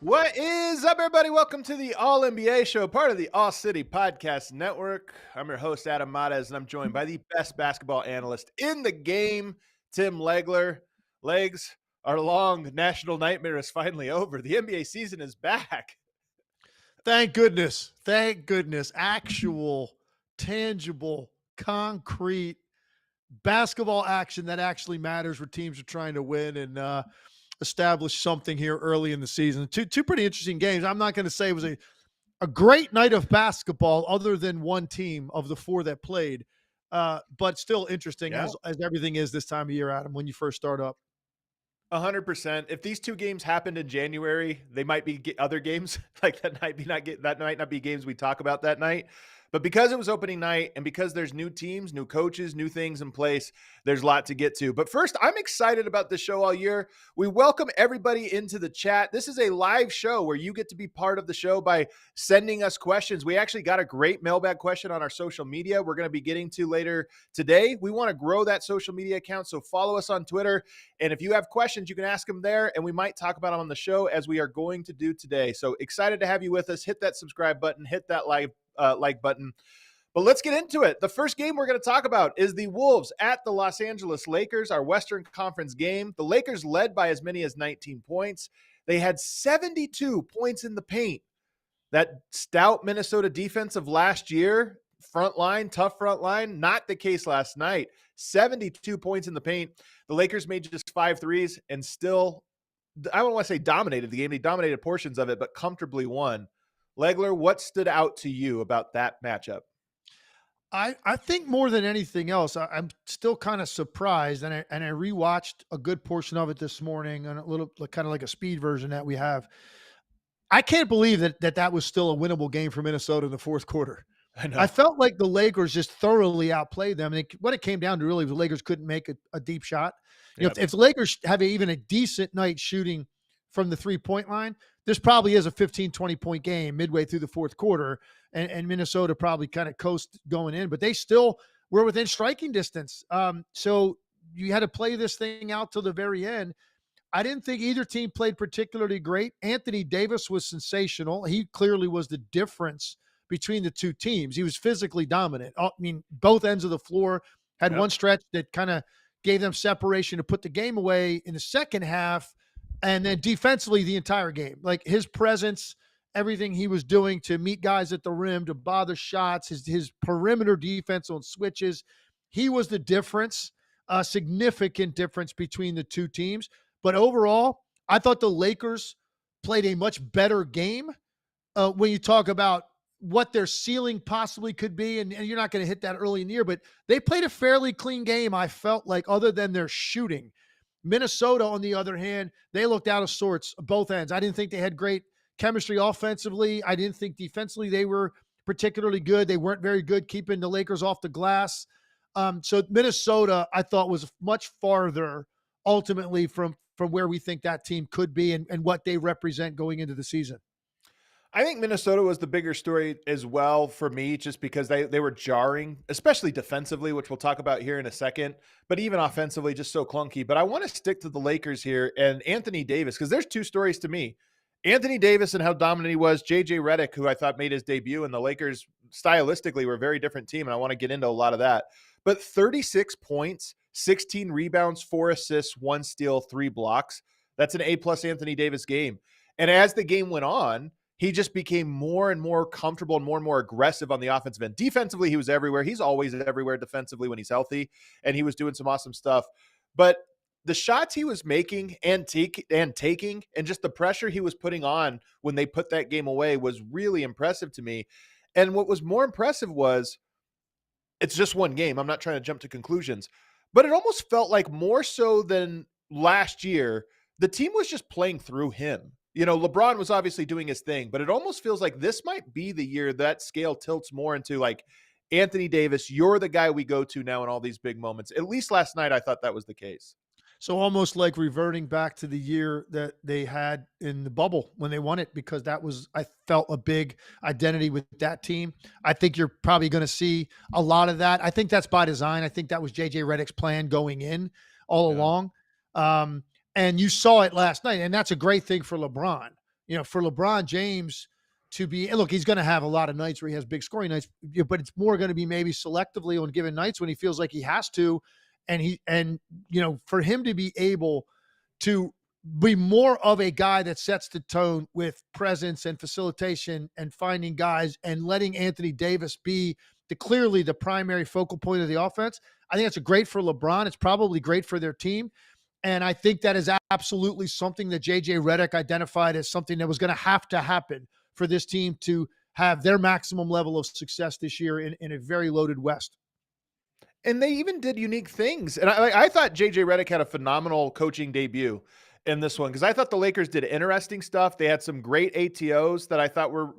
What is up, everybody? Welcome to the All NBA Show, part of the All City Podcast Network. I'm your host, Adam Mares, and I'm joined by the best basketball analyst in the game, Tim Legler. Legs, our long national nightmare is finally over. The NBA season is back. Thank goodness. Thank goodness. Actual, tangible, concrete basketball action that actually matters where teams are trying to win and establish something here early in the season. Two pretty interesting games. I'm not going to say it was a great night of basketball other than one team of the four that played, but still interesting as everything is this time of year, Adam, when you first start up. 100%. If these two games happened in January, they might be other games. Like that might not be games we talk about that night. But because it was opening night and because there's new teams, new coaches, new things in place, there's a lot to get to. But first, I'm excited about this show all year. We welcome everybody into the chat. This is a live show where you get to be part of the show by sending us questions. We actually got a great mailbag question on our social media we're going to be getting to later today. We want to grow that social media account, so follow us on Twitter. And if you have questions, you can ask them there, and we might talk about them on the show as we are going to do today. So excited to have you with us. Hit that subscribe button, hit that like button. But let's get into it. The first game we're going to talk about is the Wolves at the Los Angeles Lakers, our Western Conference game. The Lakers led by as many as 19 points. They had 72 points in the paint. That stout Minnesota defense of last year, tough front line, not the case last night. 72 points in the paint. The Lakers made just 5 threes and still, I don't want to say dominated the game. They dominated portions of it, but comfortably won. Legler, what stood out to you about that matchup? I think more than anything else, I'm still kind of surprised, and I rewatched a good portion of it this morning on a little kind of like a speed version that we have. I can't believe that was still a winnable game for Minnesota in the fourth quarter. I felt like the Lakers just thoroughly outplayed them. And what it came down to really was the Lakers couldn't make a deep shot. You know, if the Lakers have even a decent night shooting from the 3-point line, this probably is a 15, 20-point game midway through the fourth quarter, and Minnesota probably kind of coast going in, but they still were within striking distance. So you had to play this thing out till the very end. I didn't think either team played particularly great. Anthony Davis was sensational. He clearly was the difference between the two teams. He was physically dominant. I mean, both ends of the floor had one stretch that kind of gave them separation to put the game away in the second half. And then defensively, the entire game, like his presence, everything he was doing to meet guys at the rim, to bother shots, his perimeter defense on switches, he was the difference, a significant difference between the two teams. But overall, I thought the Lakers played a much better game when you talk about what their ceiling possibly could be. And you're not going to hit that early in the year, but they played a fairly clean game, I felt like, other than their shooting. Minnesota, on the other hand, they looked out of sorts both ends. I didn't think they had great chemistry offensively. I didn't think defensively they were particularly good. They weren't very good keeping the Lakers off the glass. So Minnesota, I thought, was much farther ultimately from where we think that team could be and what they represent going into the season. I think Minnesota was the bigger story as well for me, just because they were jarring, especially defensively, which we'll talk about here in a second, but even offensively, just so clunky. But I want to stick to the Lakers here and Anthony Davis, because there's two stories to me. Anthony Davis and how dominant he was, JJ Reddick, who I thought made his debut, and the Lakers stylistically were a very different team, and I want to get into a lot of that. But 36 points, 16 rebounds, 4 assists, 1 steal, 3 blocks. That's an A-plus Anthony Davis game. And as the game went on, he just became more and more comfortable and more aggressive on the offensive end. Defensively, he was everywhere. He's always everywhere defensively when he's healthy, and he was doing some awesome stuff. But the shots he was making and taking and just the pressure he was putting on when they put that game away was really impressive to me. And what was more impressive was it's just one game. I'm not trying to jump to conclusions, but it almost felt like more so than last year, the team was just playing through him. You know, LeBron was obviously doing his thing, but it almost feels like this might be the year that scale tilts more into like Anthony Davis, you're the guy we go to now in all these big moments. At least last night, I thought that was the case. So almost like reverting back to the year that they had in the bubble when they won it, because that was, I felt, a big identity with that team. I think you're probably going to see a lot of that. I think that's by design. I think that was JJ Redick's plan going in all Yeah. along. Um, and you saw it last night. And that's a great thing for LeBron. You know, for LeBron James to be, and look, he's going to have a lot of nights where he has big scoring nights, but it's more going to be maybe selectively on given nights when he feels like he has to. And you know, for him to be able to be more of a guy that sets the tone with presence and facilitation and finding guys and letting Anthony Davis be clearly the primary focal point of the offense, I think that's a great for LeBron. It's probably great for their team. And I think that is absolutely something that JJ Redick identified as something that was going to happen for this team to have their maximum level of success this year in a very loaded West. And they even did unique things. And I thought JJ Redick had a phenomenal coaching debut in this one because I thought the Lakers did interesting stuff. They had some great ATOs that I thought were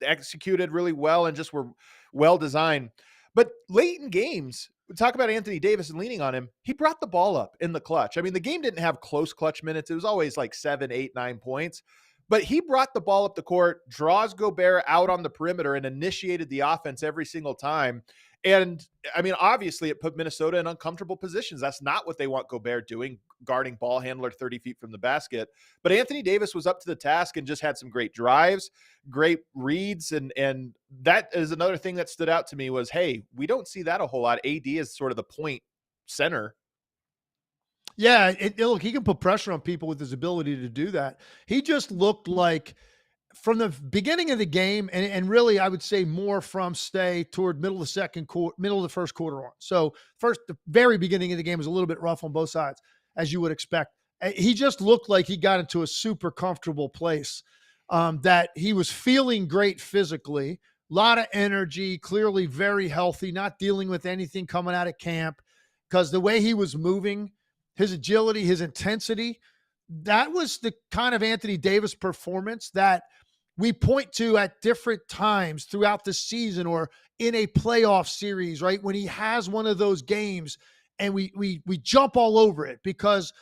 executed really well and just were well designed. But late in games, we talk about Anthony Davis and leaning on him. He brought the ball up in the clutch. I mean, the game didn't have close clutch minutes. It was always like 7, 8, 9 points. But he brought the ball up the court, draws Gobert out on the perimeter, and initiated the offense every single time. And I mean, obviously, it put Minnesota in uncomfortable positions. That's not what they want Gobert doing, guarding ball handler 30 feet from the basket. But Anthony Davis was up to the task and just had some great drives, great reads. And that is another thing that stood out to me was, hey, we don't see that a whole lot. AD is sort of the point center. Yeah, look, he can put pressure on people with his ability to do that. He just looked like from the beginning of the game, and really, I would say more from stay toward middle of the second quarter, middle of the first quarter on. So the very beginning of the game was a little bit rough on both sides, as you would expect. He just looked like he got into a super comfortable place, that he was feeling great physically, a lot of energy, clearly very healthy, not dealing with anything coming out of camp, because the way he was moving, his agility, his intensity, that was the kind of Anthony Davis performance that we point to at different times throughout the season or in a playoff series, right? When he has one of those games and we jump all over it because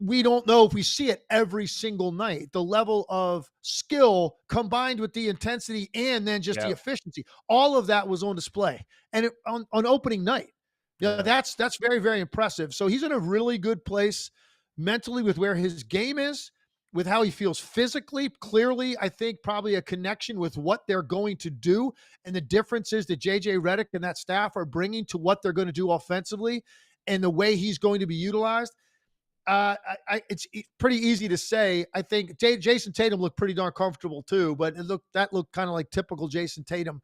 we don't know if we see it every single night. The level of skill combined with the intensity and then just the Yeah. efficiency, all of that was on display. And on opening night, Yeah. that's very, very impressive. So he's in a really good place mentally with where his game is, with how he feels physically. Clearly, I think probably a connection with what they're going to do and the differences that JJ Redick and that staff are bringing to what they're going to do offensively and the way he's going to be utilized. It's pretty easy to say. I think Jason Tatum looked pretty darn comfortable too, but that looked kind of like typical Jason Tatum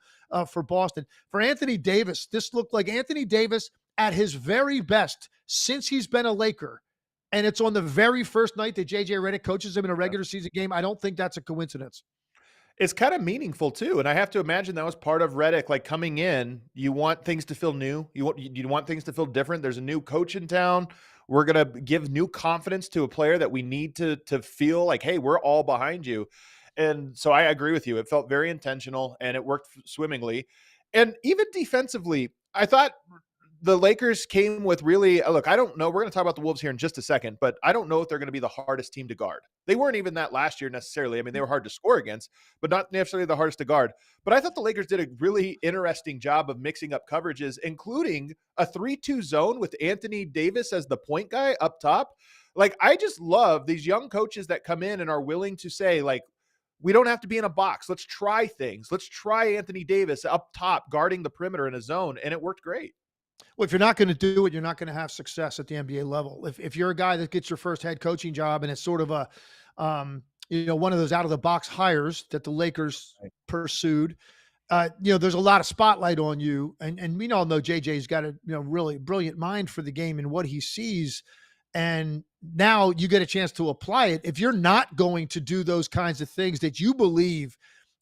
for Boston. For Anthony Davis, this looked like Anthony Davis at his very best since he's been a Laker. And it's on the very first night that JJ Redick coaches him in a regular season game. I don't think that's a coincidence. It's kind of meaningful too. And I have to imagine that was part of Reddick, like coming in, you want things to feel new. You want things to feel different. There's a new coach in town. We're going to give new confidence to a player that we need to feel like, hey, we're all behind you. And so I agree with you. It felt very intentional and it worked swimmingly. And even defensively, I thought the Lakers came with really look, I don't know. We're going to talk about the Wolves here in just a second, but I don't know if they're going to be the hardest team to guard. They weren't even that last year necessarily. I mean, they were hard to score against, but not necessarily the hardest to guard. But I thought the Lakers did a really interesting job of mixing up coverages, including a 3-2 zone with Anthony Davis as the point guy up top. Like, I just love these young coaches that come in and are willing to say, like, we don't have to be in a box. Let's try things. Let's try Anthony Davis up top guarding the perimeter in a zone. And it worked great. Well, if you're not going to do it, you're not going to have success at the NBA level. If you're a guy that gets your first head coaching job and it's sort of a, one of those out of the box hires that the Lakers pursued, there's a lot of spotlight on you. And we all know JJ's got a, really brilliant mind for the game and what he sees. And now you get a chance to apply it. If you're not going to do those kinds of things that you believe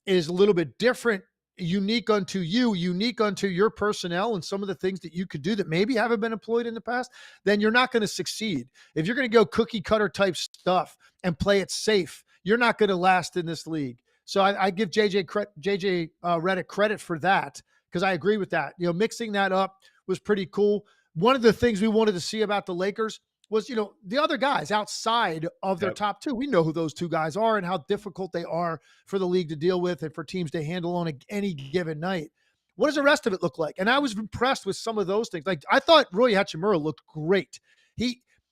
is a little bit different unique unto you, unique unto your personnel and some of the things that you could do that maybe haven't been employed in the past, then you're not going to succeed. If you're going to go cookie cutter type stuff and play it safe, you're not going to last in this league. So I give JJ Reddick credit for that, because I agree with that. Mixing that up was pretty cool. One of the things we wanted to see about the Lakers was, the other guys outside of their Yep. top two. We know who those two guys are and how difficult they are for the league to deal with and for teams to handle on any given night. What does the rest of it look like? And I was impressed with some of those things. Like, I thought Rui Hachimura looked great.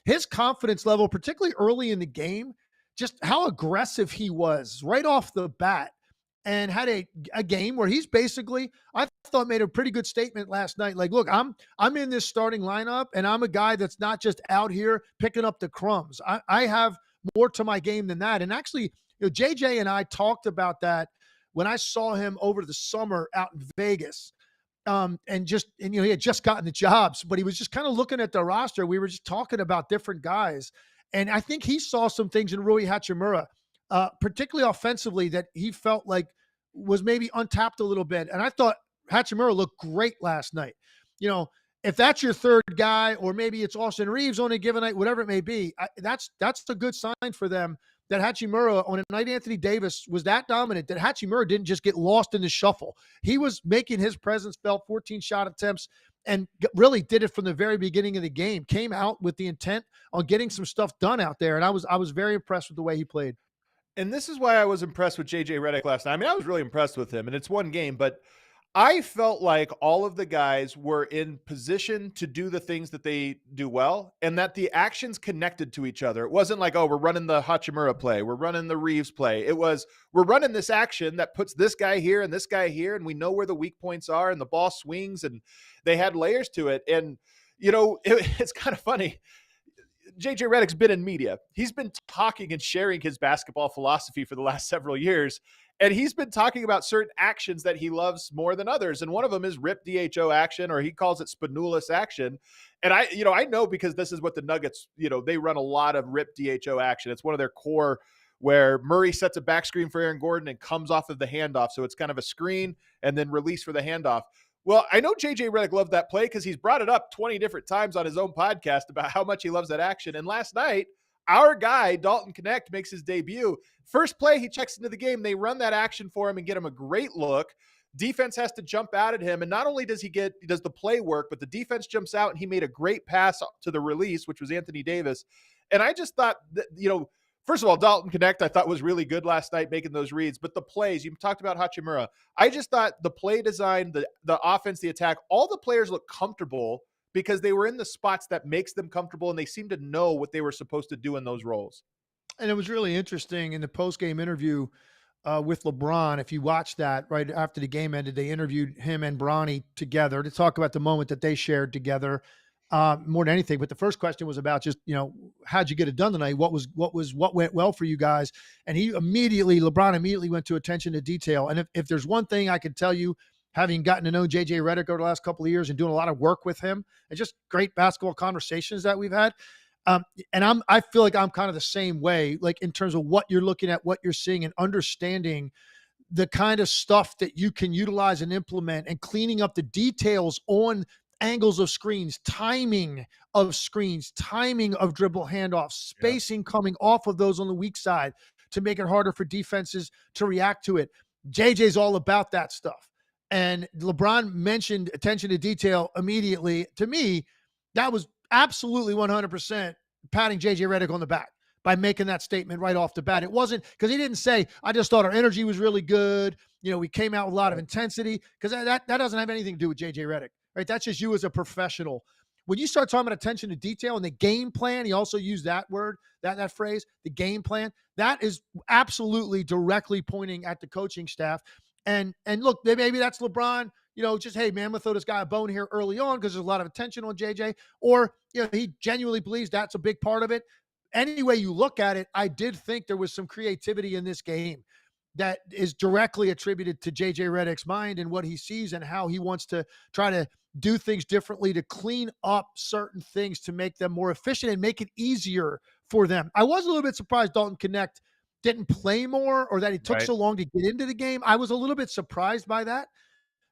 His confidence level, particularly early in the game, just how aggressive he was right off the bat, and had a game where he's basically, I thought, made a pretty good statement last night. Like, look, I'm in this starting lineup, and I'm a guy that's not just out here picking up the crumbs. I have more to my game than that. And actually, JJ and I talked about that when I saw him over the summer out in Vegas. He had just gotten the jobs, but he was just kind of looking at the roster. We were just talking about different guys. And I think he saw some things in Rui Hachimura, particularly offensively, that he felt like was maybe untapped a little bit. And I thought Hachimura looked great last night. If that's your third guy, or maybe it's Austin Reeves on a given night, whatever it may be, that's a good sign for them, that Hachimura on a night Anthony Davis was that dominant, that Hachimura didn't just get lost in the shuffle. He was making his presence felt, 14 shot attempts, and really did it from the very beginning of the game. Came out with the intent on getting some stuff done out there, and I was very impressed with the way he played. And this is why I was impressed with JJ Reddick last night. I mean, I was really impressed with him, and it's one game, but I felt like all of the guys were in position to do the things that they do well, and that the actions connected to each other. It wasn't like, oh, we're running the Hachimura play, we're running the Reeves play. It was, we're running this action that puts this guy here and this guy here, and we know where the weak points are, and the ball swings, and they had layers to it. And, it's kind of funny. JJ Reddick's been in media. He's been talking and sharing his basketball philosophy for the last several years. And he's been talking about certain actions that he loves more than others. And one of them is rip DHO action, or he calls it Spanulis action. And I know, because this is what the Nuggets, they run a lot of rip DHO action. It's one of their core, where Murray sets a back screen for Aaron Gordon and comes off of the handoff. So it's kind of a screen and then release for the handoff. Well, I know JJ Reddick loved that play because he's brought it up 20 different times on his own podcast about how much he loves that action. And last night, our guy, Dalton Connect, makes his debut. First play, he checks into the game. They run that action for him and get him a great look. Defense has to jump out at him. And not only does the play work, but the defense jumps out, and he made a great pass to the release, which was Anthony Davis. And I just thought that, first of all, Dalton Connect, I thought, was really good last night making those reads. But the plays, you talked about Hachimura. I just thought the play design, the offense, the attack, all the players look comfortable because they were in the spots that makes them comfortable, and they seem to know what they were supposed to do in those roles. And it was really interesting in the post-game interview with LeBron. If you watch that right after the game ended, they interviewed him and Bronny together to talk about the moment that they shared together, more than anything. But the first question was about just, how'd you get it done tonight? What went well for you guys? And LeBron immediately went to attention to detail. And if there's one thing I could tell you, having gotten to know JJ Reddick over the last couple of years and doing a lot of work with him, and just great basketball conversations that we've had. I feel like I'm kind of the same way, like in terms of what you're looking at, what you're seeing, and understanding the kind of stuff that you can utilize and implement, and cleaning up the details on angles of screens, timing of dribble handoffs, spacing coming off of those on the weak side to make it harder for defenses to react to it. JJ's all about that stuff. And LeBron mentioned attention to detail immediately. To me, that was absolutely 100% patting JJ Reddick on the back by making that statement right off the bat. It wasn't because he didn't say, I just thought our energy was really good. We came out with a lot of intensity, because that doesn't have anything to do with JJ Reddick, right? That's just you as a professional. When you start talking about attention to detail and the game plan, he also used that word, that phrase, the game plan. That is absolutely directly pointing at the coaching staff. And look, maybe that's LeBron, just, hey, man, I'm going to throw this guy a bone here early on because there's a lot of attention on JJ. Or, he genuinely believes that's a big part of it. Any way you look at it, I did think there was some creativity in this game that is directly attributed to JJ Reddick's mind and what he sees and how he wants to try to do things differently, to clean up certain things, to make them more efficient and make it easier for them. I was a little bit surprised Dalton Connect didn't play more or that he took Right. so long to get into the game. I was a little bit surprised by that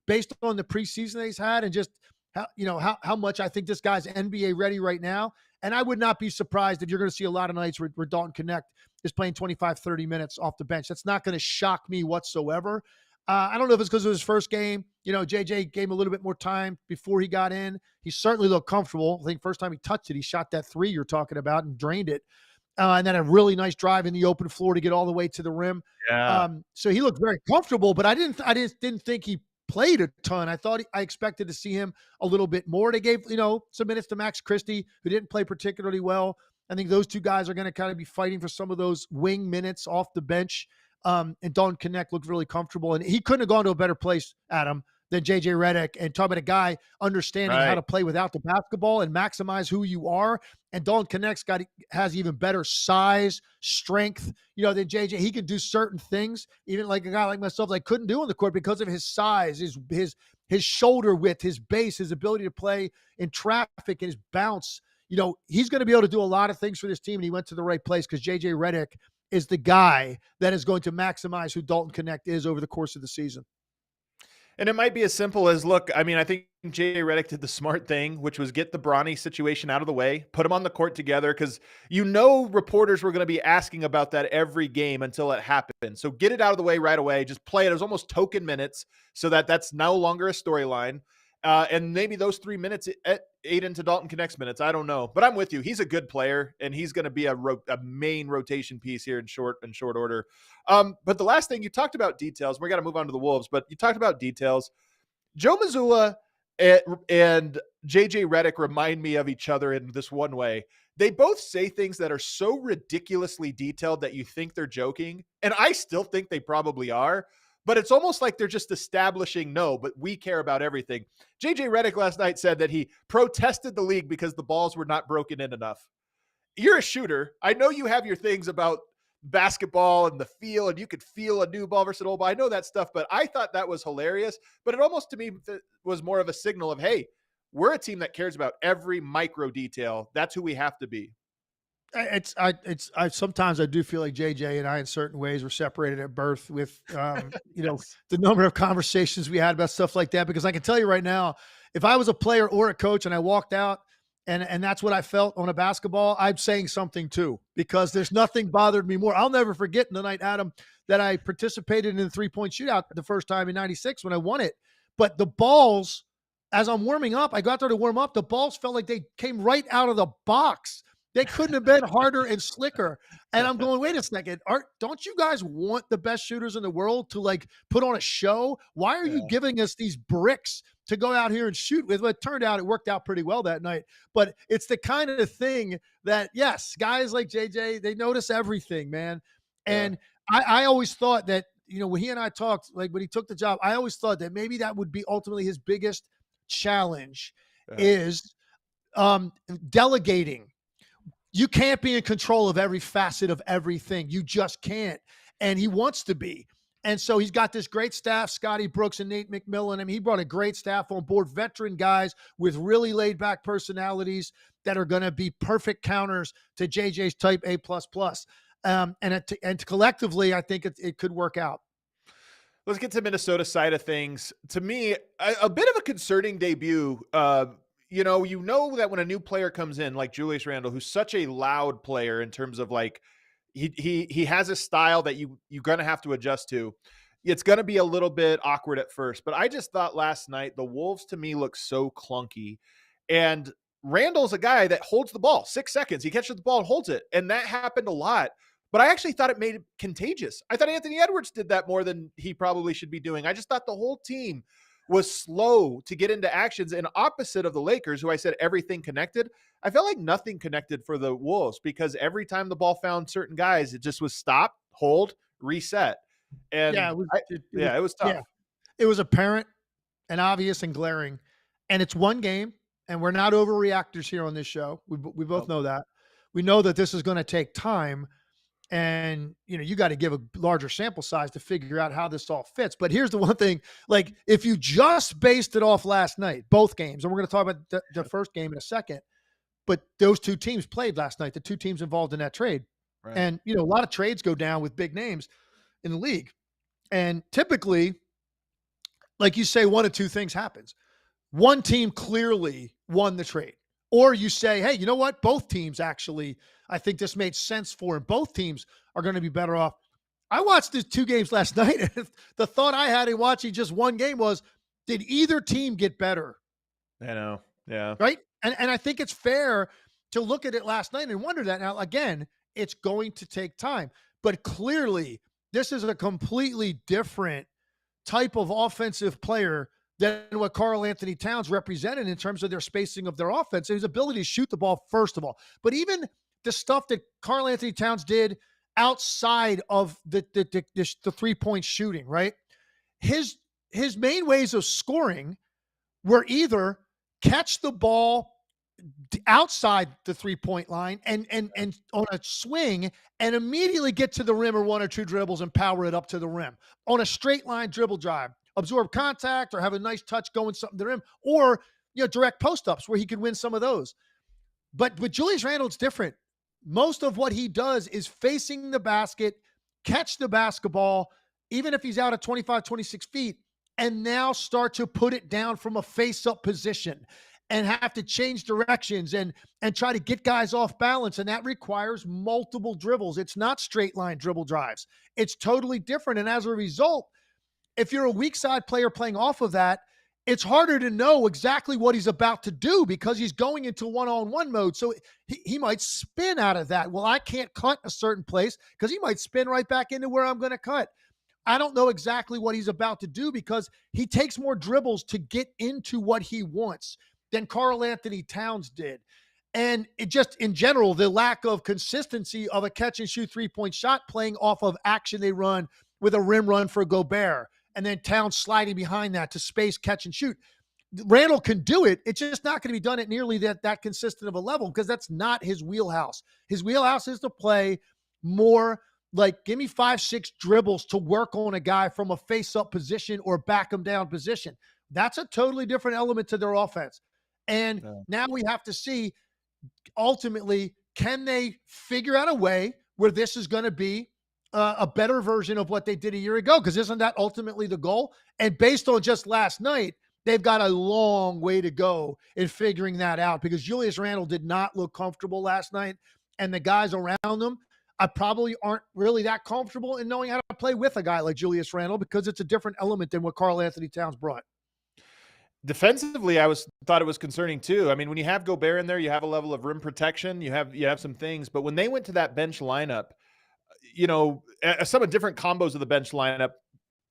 based on the preseason that he's had and just how much I think this guy's NBA ready right now. And I would not be surprised if you're going to see a lot of nights where Dalton Connect is playing 25, 30 minutes off the bench. That's not going to shock me whatsoever. I don't know if it's because of his first game. JJ gave him a little bit more time before he got in. He certainly looked comfortable. I think first time he touched it, he shot that three you're talking about and drained it. And then a really nice drive in the open floor to get all the way to the rim. Yeah. So he looked very comfortable, but I didn't think he played a ton. I expected to see him a little bit more. They gave, some minutes to Max Christie, who didn't play particularly well. I think those two guys are going to kind of be fighting for some of those wing minutes off the bench. And Dalton Connect looked really comfortable. And he couldn't have gone to a better place, Adam, than JJ Reddick, and talk about a guy understanding how to play without the basketball and maximize who you are. And Dalton Connect's has even better size, strength, than JJ. He can do certain things, even like a guy like myself, that couldn't do on the court because of his size, his shoulder width, his base, his ability to play in traffic, and his bounce. He's going to be able to do a lot of things for this team, and he went to the right place because JJ Reddick is the guy that is going to maximize who Dalton Connect is over the course of the season. And it might be as simple as, look, I mean, I think J.J. Reddick did the smart thing, which was get the Bronny situation out of the way, put them on the court together, because reporters were going to be asking about that every game until it happened. So get it out of the way right away. Just play it. It was almost token minutes, so that's no longer a storyline. And maybe those 3 minutes ate into Dalton Connect's minutes. I don't know. But I'm with you. He's a good player, and he's going to be a main rotation piece here in short order. But the last thing, you talked about details. We got to move on to the Wolves, but you talked about details. Joe Mazzulla and JJ Reddick remind me of each other in this one way. They both say things that are so ridiculously detailed that you think they're joking, and I still think they probably are. But it's almost like they're just establishing, no, but we care about everything. JJ Reddick last night said that he protested the league because the balls were not broken in enough. You're a shooter. I know you have your things about basketball and the feel, and you could feel a new ball versus an old ball. I know that stuff, but I thought that was hilarious. But it almost to me was more of a signal of, hey, we're a team that cares about every micro detail. That's who we have to be. I sometimes I do feel like JJ and I in certain ways were separated at birth with, Yes. the number of conversations we had about stuff like that, because I can tell you right now, if I was a player or a coach and I walked out and that's what I felt on a basketball, I'm saying something too, because there's nothing bothered me more. I'll never forget the night, Adam, that I participated in the 3-point shootout the first time in 96 when I won it. But the balls, as I'm warming up, I got there to warm up, the balls felt like they came right out of the box. They couldn't have been harder and slicker. And I'm going, wait a second. Don't you guys want the best shooters in the world to like put on a show? Why are you giving us these bricks to go out here and shoot with? Well, it turned out it worked out pretty well that night. But it's the kind of thing that, yes, guys like JJ, they notice everything, man. And I always thought that, when he and I talked, like when he took the job, I always thought that maybe that would be ultimately his biggest challenge is delegating. You can't be in control of every facet of everything. You just can't. And he wants to be. And so he's got this great staff, Scotty Brooks and Nate McMillan. I mean, he brought a great staff on board, veteran guys with really laid back personalities that are going to be perfect counters to JJ's type A++. And collectively, I think it could work out. Let's get to Minnesota side of things. To me, a bit of a concerning debut. You know that when a new player comes in, like Julius Randle, who's such a loud player in terms of like he has a style that you're gonna have to adjust to. It's gonna be a little bit awkward at first, but I just thought last night the Wolves to me look so clunky, and Randall's a guy that holds the ball 6 seconds. He catches the ball and holds it, and that happened a lot. But I actually thought it made it contagious. I thought Anthony Edwards did that more than he probably should be doing. I just thought the whole team was slow to get into actions, and opposite of the Lakers, who I said everything connected. I felt like nothing connected for the Wolves because every time the ball found certain guys, it just was stop, hold, reset. And it was tough. Yeah. It was apparent and obvious and glaring. And it's one game, and we're not overreactors here on this show. We both know that. We know that this is going to take time. And, you got to give a larger sample size to figure out how this all fits. But here's the one thing, like if you just based it off last night, both games, and we're going to talk about the first game in a second, but those two teams played last night, the two teams involved in that trade. Right. And, a lot of trades go down with big names in the league. And typically, like you say, one of two things happens. One team clearly won the trade. Or you say, hey, you know what? Both teams actually, I think this made sense for them. Both teams are going to be better off. I watched the 2 games last night, and the thought I had in watching just one game was, did either team get better? I know. Yeah. Right? And I think it's fair to look at it last night and wonder that. Now, again, it's going to take time. But clearly, this is a completely different type of offensive player than what Karl-Anthony Towns represented in terms of their spacing of their offense and his ability to shoot the ball, first of all. But even the stuff that Karl-Anthony Towns did outside of the 3-point shooting, right? His main ways of scoring were either catch the ball outside the 3-point line and on a swing and immediately get to the rim or 1 or 2 dribbles and power it up to the rim on a straight line dribble drive, absorb contact or have a nice touch going something to the rim, or direct post ups where he could win some of those. But with Julius Randle, it's different. Most of what he does is facing the basket, catch the basketball, even if he's out at 25, 26 feet, and now start to put it down from a face-up position and have to change directions and try to get guys off balance. And that requires multiple dribbles. It's not straight line dribble drives. It's totally different. And as a result, if you're a weak side player playing off of that, it's harder to know exactly what he's about to do because he's going into one-on-one mode. So he might spin out of that. Well, I can't cut a certain place because he might spin right back into where I'm going to cut. I don't know exactly what he's about to do because he takes more dribbles to get into what he wants than Karl-Anthony Towns did. And it just, in general, the lack of consistency of a catch and shoot 3-point shot playing off of action they run with a rim run for Gobert, and then Towns sliding behind that to space, catch and shoot. Randle can do it. It's just not going to be done at nearly that consistent of a level because that's not his wheelhouse. His wheelhouse is to play more like, give me 5-6 dribbles to work on a guy from a face-up position or back him down position. That's a totally different element to their offense. And now we have to see, ultimately, can they figure out a way where this is going to be a better version of what they did a year ago? Because isn't that ultimately the goal? And based on just last night, they've got a long way to go in figuring that out because Julius Randle did not look comfortable last night, and the guys around him probably aren't really that comfortable in knowing how to play with a guy like Julius Randle because it's a different element than what Karl-Anthony Towns brought. Defensively, thought it was concerning too. I mean, when you have Gobert in there, you have a level of rim protection, you have some things, but when they went to that bench lineup, some of different combos of the bench lineup,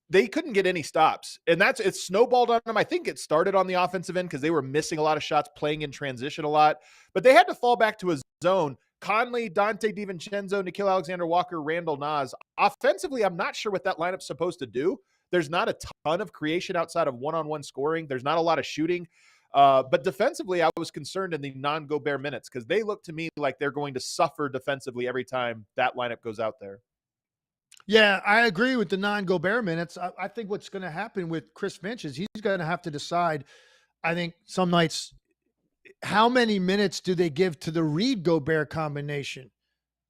they couldn't get any stops. And it snowballed on them. I think it started on the offensive end because they were missing a lot of shots, playing in transition a lot, but they had to fall back to a zone. Conley, Dante DiVincenzo, Nickeil Alexander-Walker, Randall Nas. Offensively, I'm not sure what that lineup's supposed to do. There's not a ton of creation outside of one-on-one scoring. There's not a lot of shooting. But defensively, I was concerned in the non-Gobert minutes because they look to me like they're going to suffer defensively every time that lineup goes out there. Yeah, I agree with the non-Gobert minutes. I think what's going to happen with Chris Finch is he's going to have to decide, I think, some nights, how many minutes do they give to the Reed-Gobert combination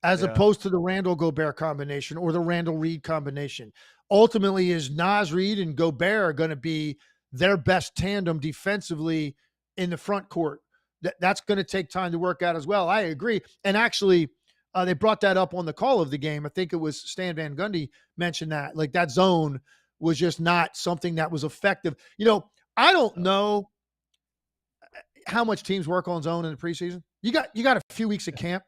as opposed to the Randle-Gobert combination or the Randle-Reed combination? Ultimately, is Nas Reed and Gobert going to be their best tandem defensively in the front court? That's going to take time to work out as well. I agree. And actually, they brought that up on the call of the game. I think it was Stan Van Gundy mentioned that. Like, that zone was just not something that was effective. I don't know how much teams work on zone in the preseason. You got a few weeks of camp.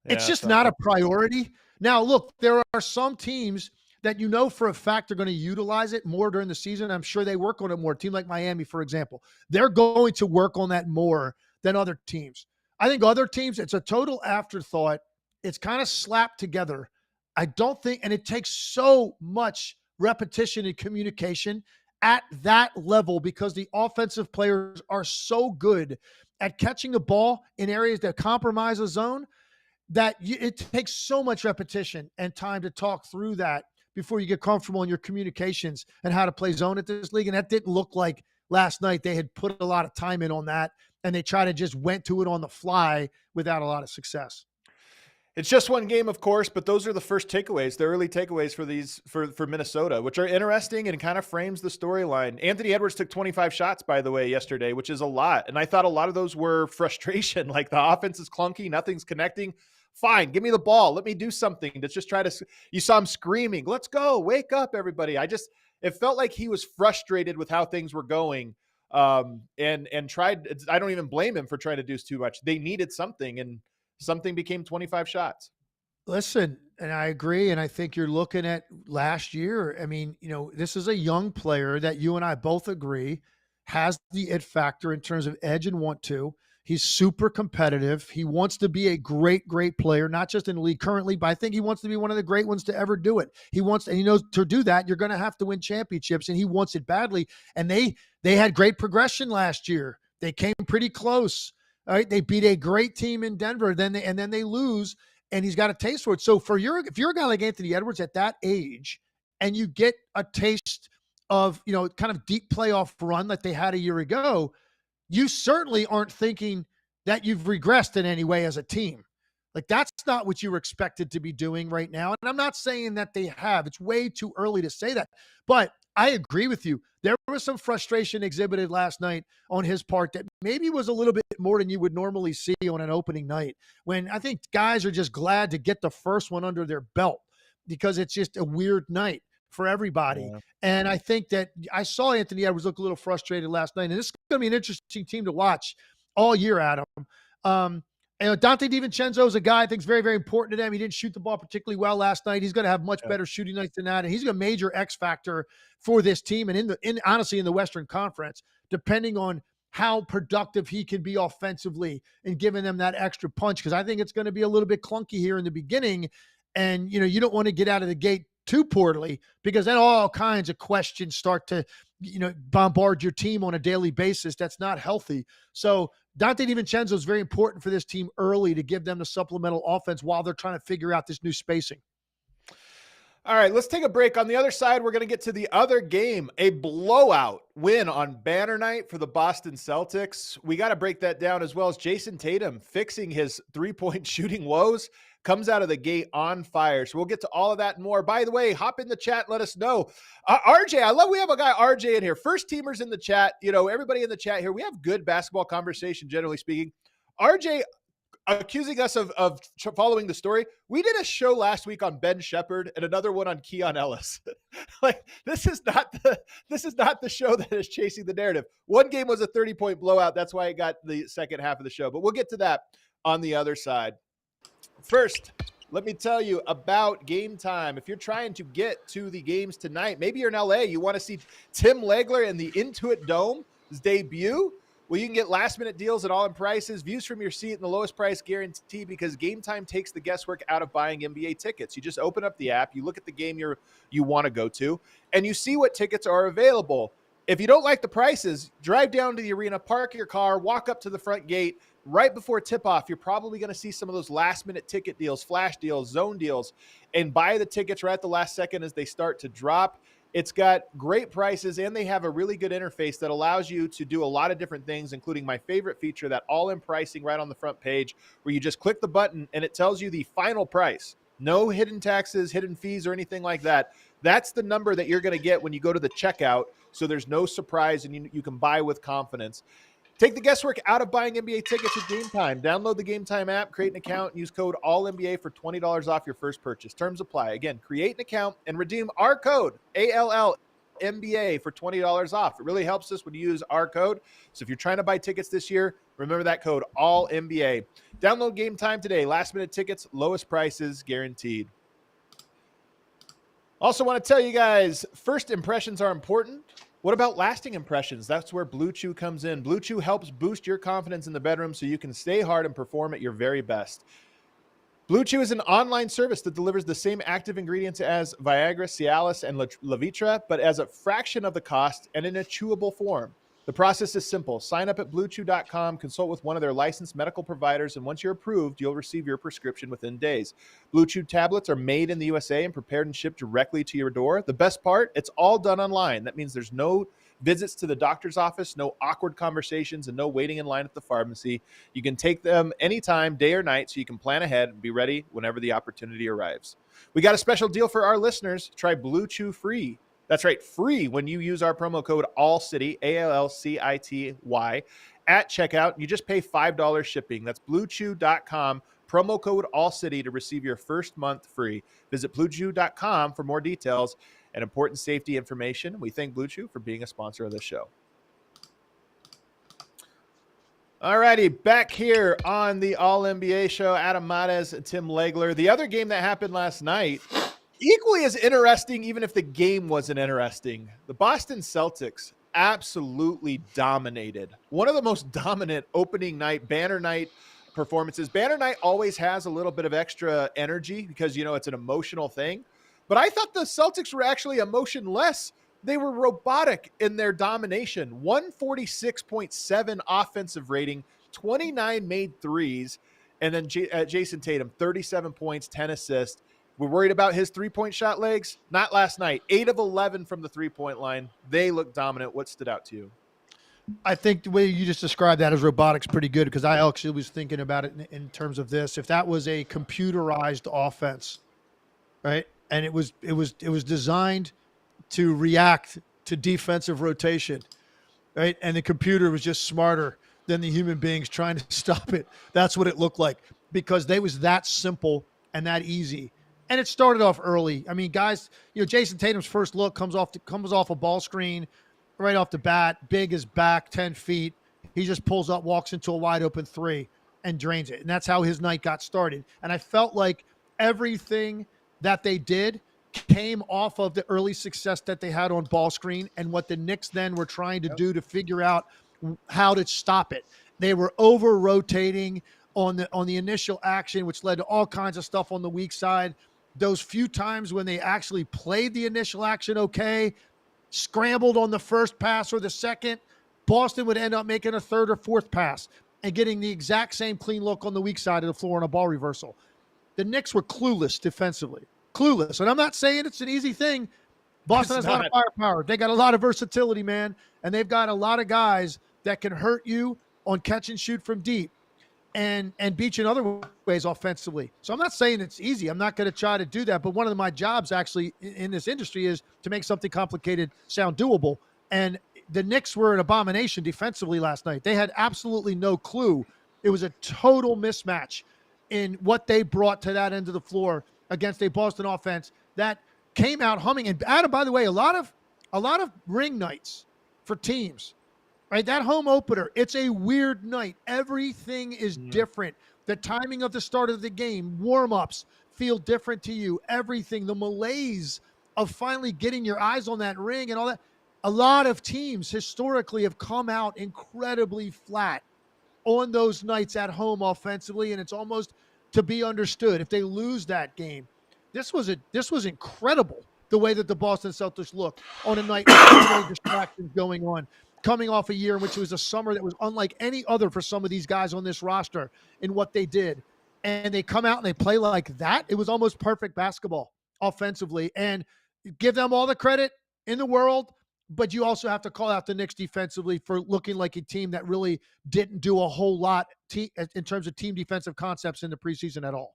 It's just not a priority. Now, look, there are some teams that for a fact are going to utilize it more during the season. I'm sure they work on it more. A team like Miami, for example, they're going to work on that more than other teams. I think other teams, it's a total afterthought. It's kind of slapped together. I don't think, and it takes so much repetition and communication at that level because the offensive players are so good at catching a ball in areas that compromise a zone that it takes so much repetition and time to talk through that before you get comfortable in your communications and how to play zone at this league. And that didn't look like last night. They had put a lot of time in on that, and they just went to it on the fly without a lot of success. It's just one game, of course, but those are the first takeaways, the early takeaways for Minnesota, which are interesting and kind of frames the storyline. Anthony Edwards took 25 shots, by the way, yesterday, which is a lot. And I thought a lot of those were frustration. Like the offense is clunky, nothing's connecting. Fine, give me the ball. Let me do something to just try to. You saw him screaming, "Let's go, wake up, everybody!" It felt like he was frustrated with how things were going, and tried. I don't even blame him for trying to do too much. They needed something, and something became 25 shots. Listen, and I agree. And I think you're looking at last year. I mean, this is a young player that you and I both agree has the it factor in terms of edge and want to. He's super competitive. He wants to be a great, great player, not just in the league currently, but I think he wants to be one of the great ones to ever do it. And he knows to do that, you're going to have to win championships, and he wants it badly. And they had great progression last year. They came pretty close. All right, they beat a great team in Denver, then they lose, and he's got a taste for it. So if you're a guy like Anthony Edwards at that age, and you get a taste of kind of deep playoff run that they had a year ago, you certainly aren't thinking that you've regressed in any way as a team. Like that's not what you were expected to be doing right now. And I'm not saying that they have. It's way too early to say that. But I agree with you. There was some frustration exhibited last night on his part that maybe was a little bit more than you would normally see on an opening night, when I think guys are just glad to get the first one under their belt because it's just a weird night for everybody. Yeah. And I think that I saw Anthony Edwards look a little frustrated last night. And this is going to be an interesting team to watch all year, Adam. Dante DiVincenzo is a guy I think is very, very important to them. He didn't shoot the ball particularly well last night. He's going to have much better shooting nights than that. And he's a major X factor for this team. And honestly, in the Western Conference, depending on how productive he can be offensively and giving them that extra punch. Cause I think it's going to be a little bit clunky here in the beginning. And, you don't want to get out of the gate too poorly, because then all kinds of questions start to, bombard your team on a daily basis. That's not healthy. So Dante DiVincenzo is very important for this team early to give them the supplemental offense while they're trying to figure out this new spacing. All right, let's take a break. On the other side, we're going to get to the other game, a blowout win on banner night for the Boston Celtics. We got to break that down, as well as Jason Tatum fixing his three-point shooting woes, comes out of the gate on fire. So we'll get to all of that and more. By the way, hop in the chat and let us know. RJ, I love we have a guy, RJ, in here. First teamers in the chat. Everybody in the chat here, we have good basketball conversation, generally speaking. RJ accusing us of following the story. We did a show last week on Ben Shepherd and another one on Keon Ellis. Like this is not the show that is chasing the narrative. One game was a 30-point blowout. That's why it got the second half of the show, but we'll get to that on the other side. First, let me tell you about Game Time. If you're trying to get to the games tonight, maybe you're in LA, you want to see Tim Legler in the Intuit Dome's debut. Well, you can get last-minute deals at all-in prices, views from your seat, and the lowest price guarantee, because Game Time takes the guesswork out of buying NBA tickets. You just open up the app, you look at the game you want to go to, and you see what tickets are available. If you don't like the prices, drive down to the arena, park your car, walk up to the front gate. Right before tip-off, you're probably going to see some of those last-minute ticket deals, flash deals, zone deals, and buy the tickets right at the last second as they start to drop. It's got great prices, and they have a really good interface that allows you to do a lot of different things, including my favorite feature, that all-in pricing right on the front page, where you just click the button and it tells you the final price. No hidden taxes, hidden fees, or anything like that. That's the number that you're going to get when you go to the checkout, so there's no surprise, and you can buy with confidence. Take the guesswork out of buying NBA tickets with Game Time. Download the Game Time app, create an account, and use code ALLNBA for $20 off your first purchase. Terms apply. Again, create an account and redeem our code, ALLNBA, for $20 off. It really helps us when you use our code. So if you're trying to buy tickets this year, remember that code, ALLNBA. Download Game Time today. Last-minute tickets, lowest prices guaranteed. Also want to tell you guys, first impressions are important. What about lasting impressions? That's where Blue Chew comes in. Blue Chew helps boost your confidence in the bedroom so you can stay hard and perform at your very best. Blue Chew is an online service that delivers the same active ingredients as Viagra, Cialis, and Levitra, but as a fraction of the cost and in a chewable form. The process is simple. Sign up at BlueChew.com, consult with one of their licensed medical providers, and once you're approved, you'll receive your prescription within days. Blue Chew tablets are made in the USA and prepared and shipped directly to your door. The best part, it's all done online. That means there's no visits to the doctor's office, no awkward conversations, and no waiting in line at the pharmacy. You can take them anytime, day or night, so you can plan ahead and be ready whenever the opportunity arrives. We got a special deal for our listeners. Try Blue Chew free. That's right, free when you use our promo code ALLCITY, ALLCITY, at checkout. You just pay $5 shipping. That's bluechew.com, promo code ALLCITY to receive your first month free. Visit bluechew.com for more details and important safety information. We thank Blue Chew for being a sponsor of this show. All righty, back here on the All NBA show, Adam Mares and Tim Legler. The other game that happened last night, equally as interesting, even if the game wasn't interesting. The Boston Celtics absolutely dominated. One of the most dominant opening night, banner night performances. Banner night always has a little bit of extra energy because, you know, it's an emotional thing. But I thought the Celtics were actually emotionless. They were robotic in their domination. 146.7 offensive rating, 29 made threes, and then Jason Tatum, 37 points, 10 assists. We're worried about his three-point shot legs? Not last night. 8 of 11 from the three-point line. They look dominant. What stood out to you? I think the way you just described that as robotics pretty good, because I actually was thinking about it in terms of this. If that was a computerized offense, right, and it was designed to react to defensive rotation, right, and the computer was just smarter than the human beings trying to stop it. That's what it looked like, because they was that simple and that easy. And it started off early. I mean, guys, you know, Jason Tatum's first look comes off a ball screen right off the bat. Big is back 10 feet. He just pulls up, walks into a wide open three and drains it. And that's how his night got started. And I felt like everything that they did came off of the early success that they had on ball screen and what the Knicks then were trying to do to figure out how to stop it. They were over rotating on the initial action, which led to all kinds of stuff on the weak side. Those few times when they actually played the initial action okay, scrambled on the first pass or the second, Boston would end up making a third or fourth pass and getting the exact same clean look on the weak side of the floor on a ball reversal. The Knicks were clueless defensively. Clueless. And I'm not saying it's an easy thing. Boston has a lot of firepower. They got a lot of versatility, man. And they've got a lot of guys that can hurt you on catch and shoot from deep and beat you in other ways offensively. So I'm not saying it's easy. I'm not going to try to do that. But one of my jobs actually in this industry is to make something complicated sound doable. And the Knicks were an abomination defensively last night. They had absolutely no clue. It was a total mismatch in what they brought to that end of the floor against a Boston offense that came out humming. And Adam, by the way, a lot of ring nights for teams, right? That home opener, it's a weird night. Everything is different. The timing of the start of the game, warm-ups feel different to you. Everything, the malaise of finally getting your eyes on that ring and all that. A lot of teams historically have come out incredibly flat on those nights at home offensively, and it's almost to be understood if they lose that game. This was incredible the way that the Boston Celtics looked on a night with so many distractions going on, coming off a year in which it was a summer that was unlike any other for some of these guys on this roster in what they did. And they come out and they play like that. It was almost perfect basketball offensively, and give them all the credit in the world. But you also have to call out the Knicks defensively for looking like a team that really didn't do a whole lot in terms of team defensive concepts in the preseason at all.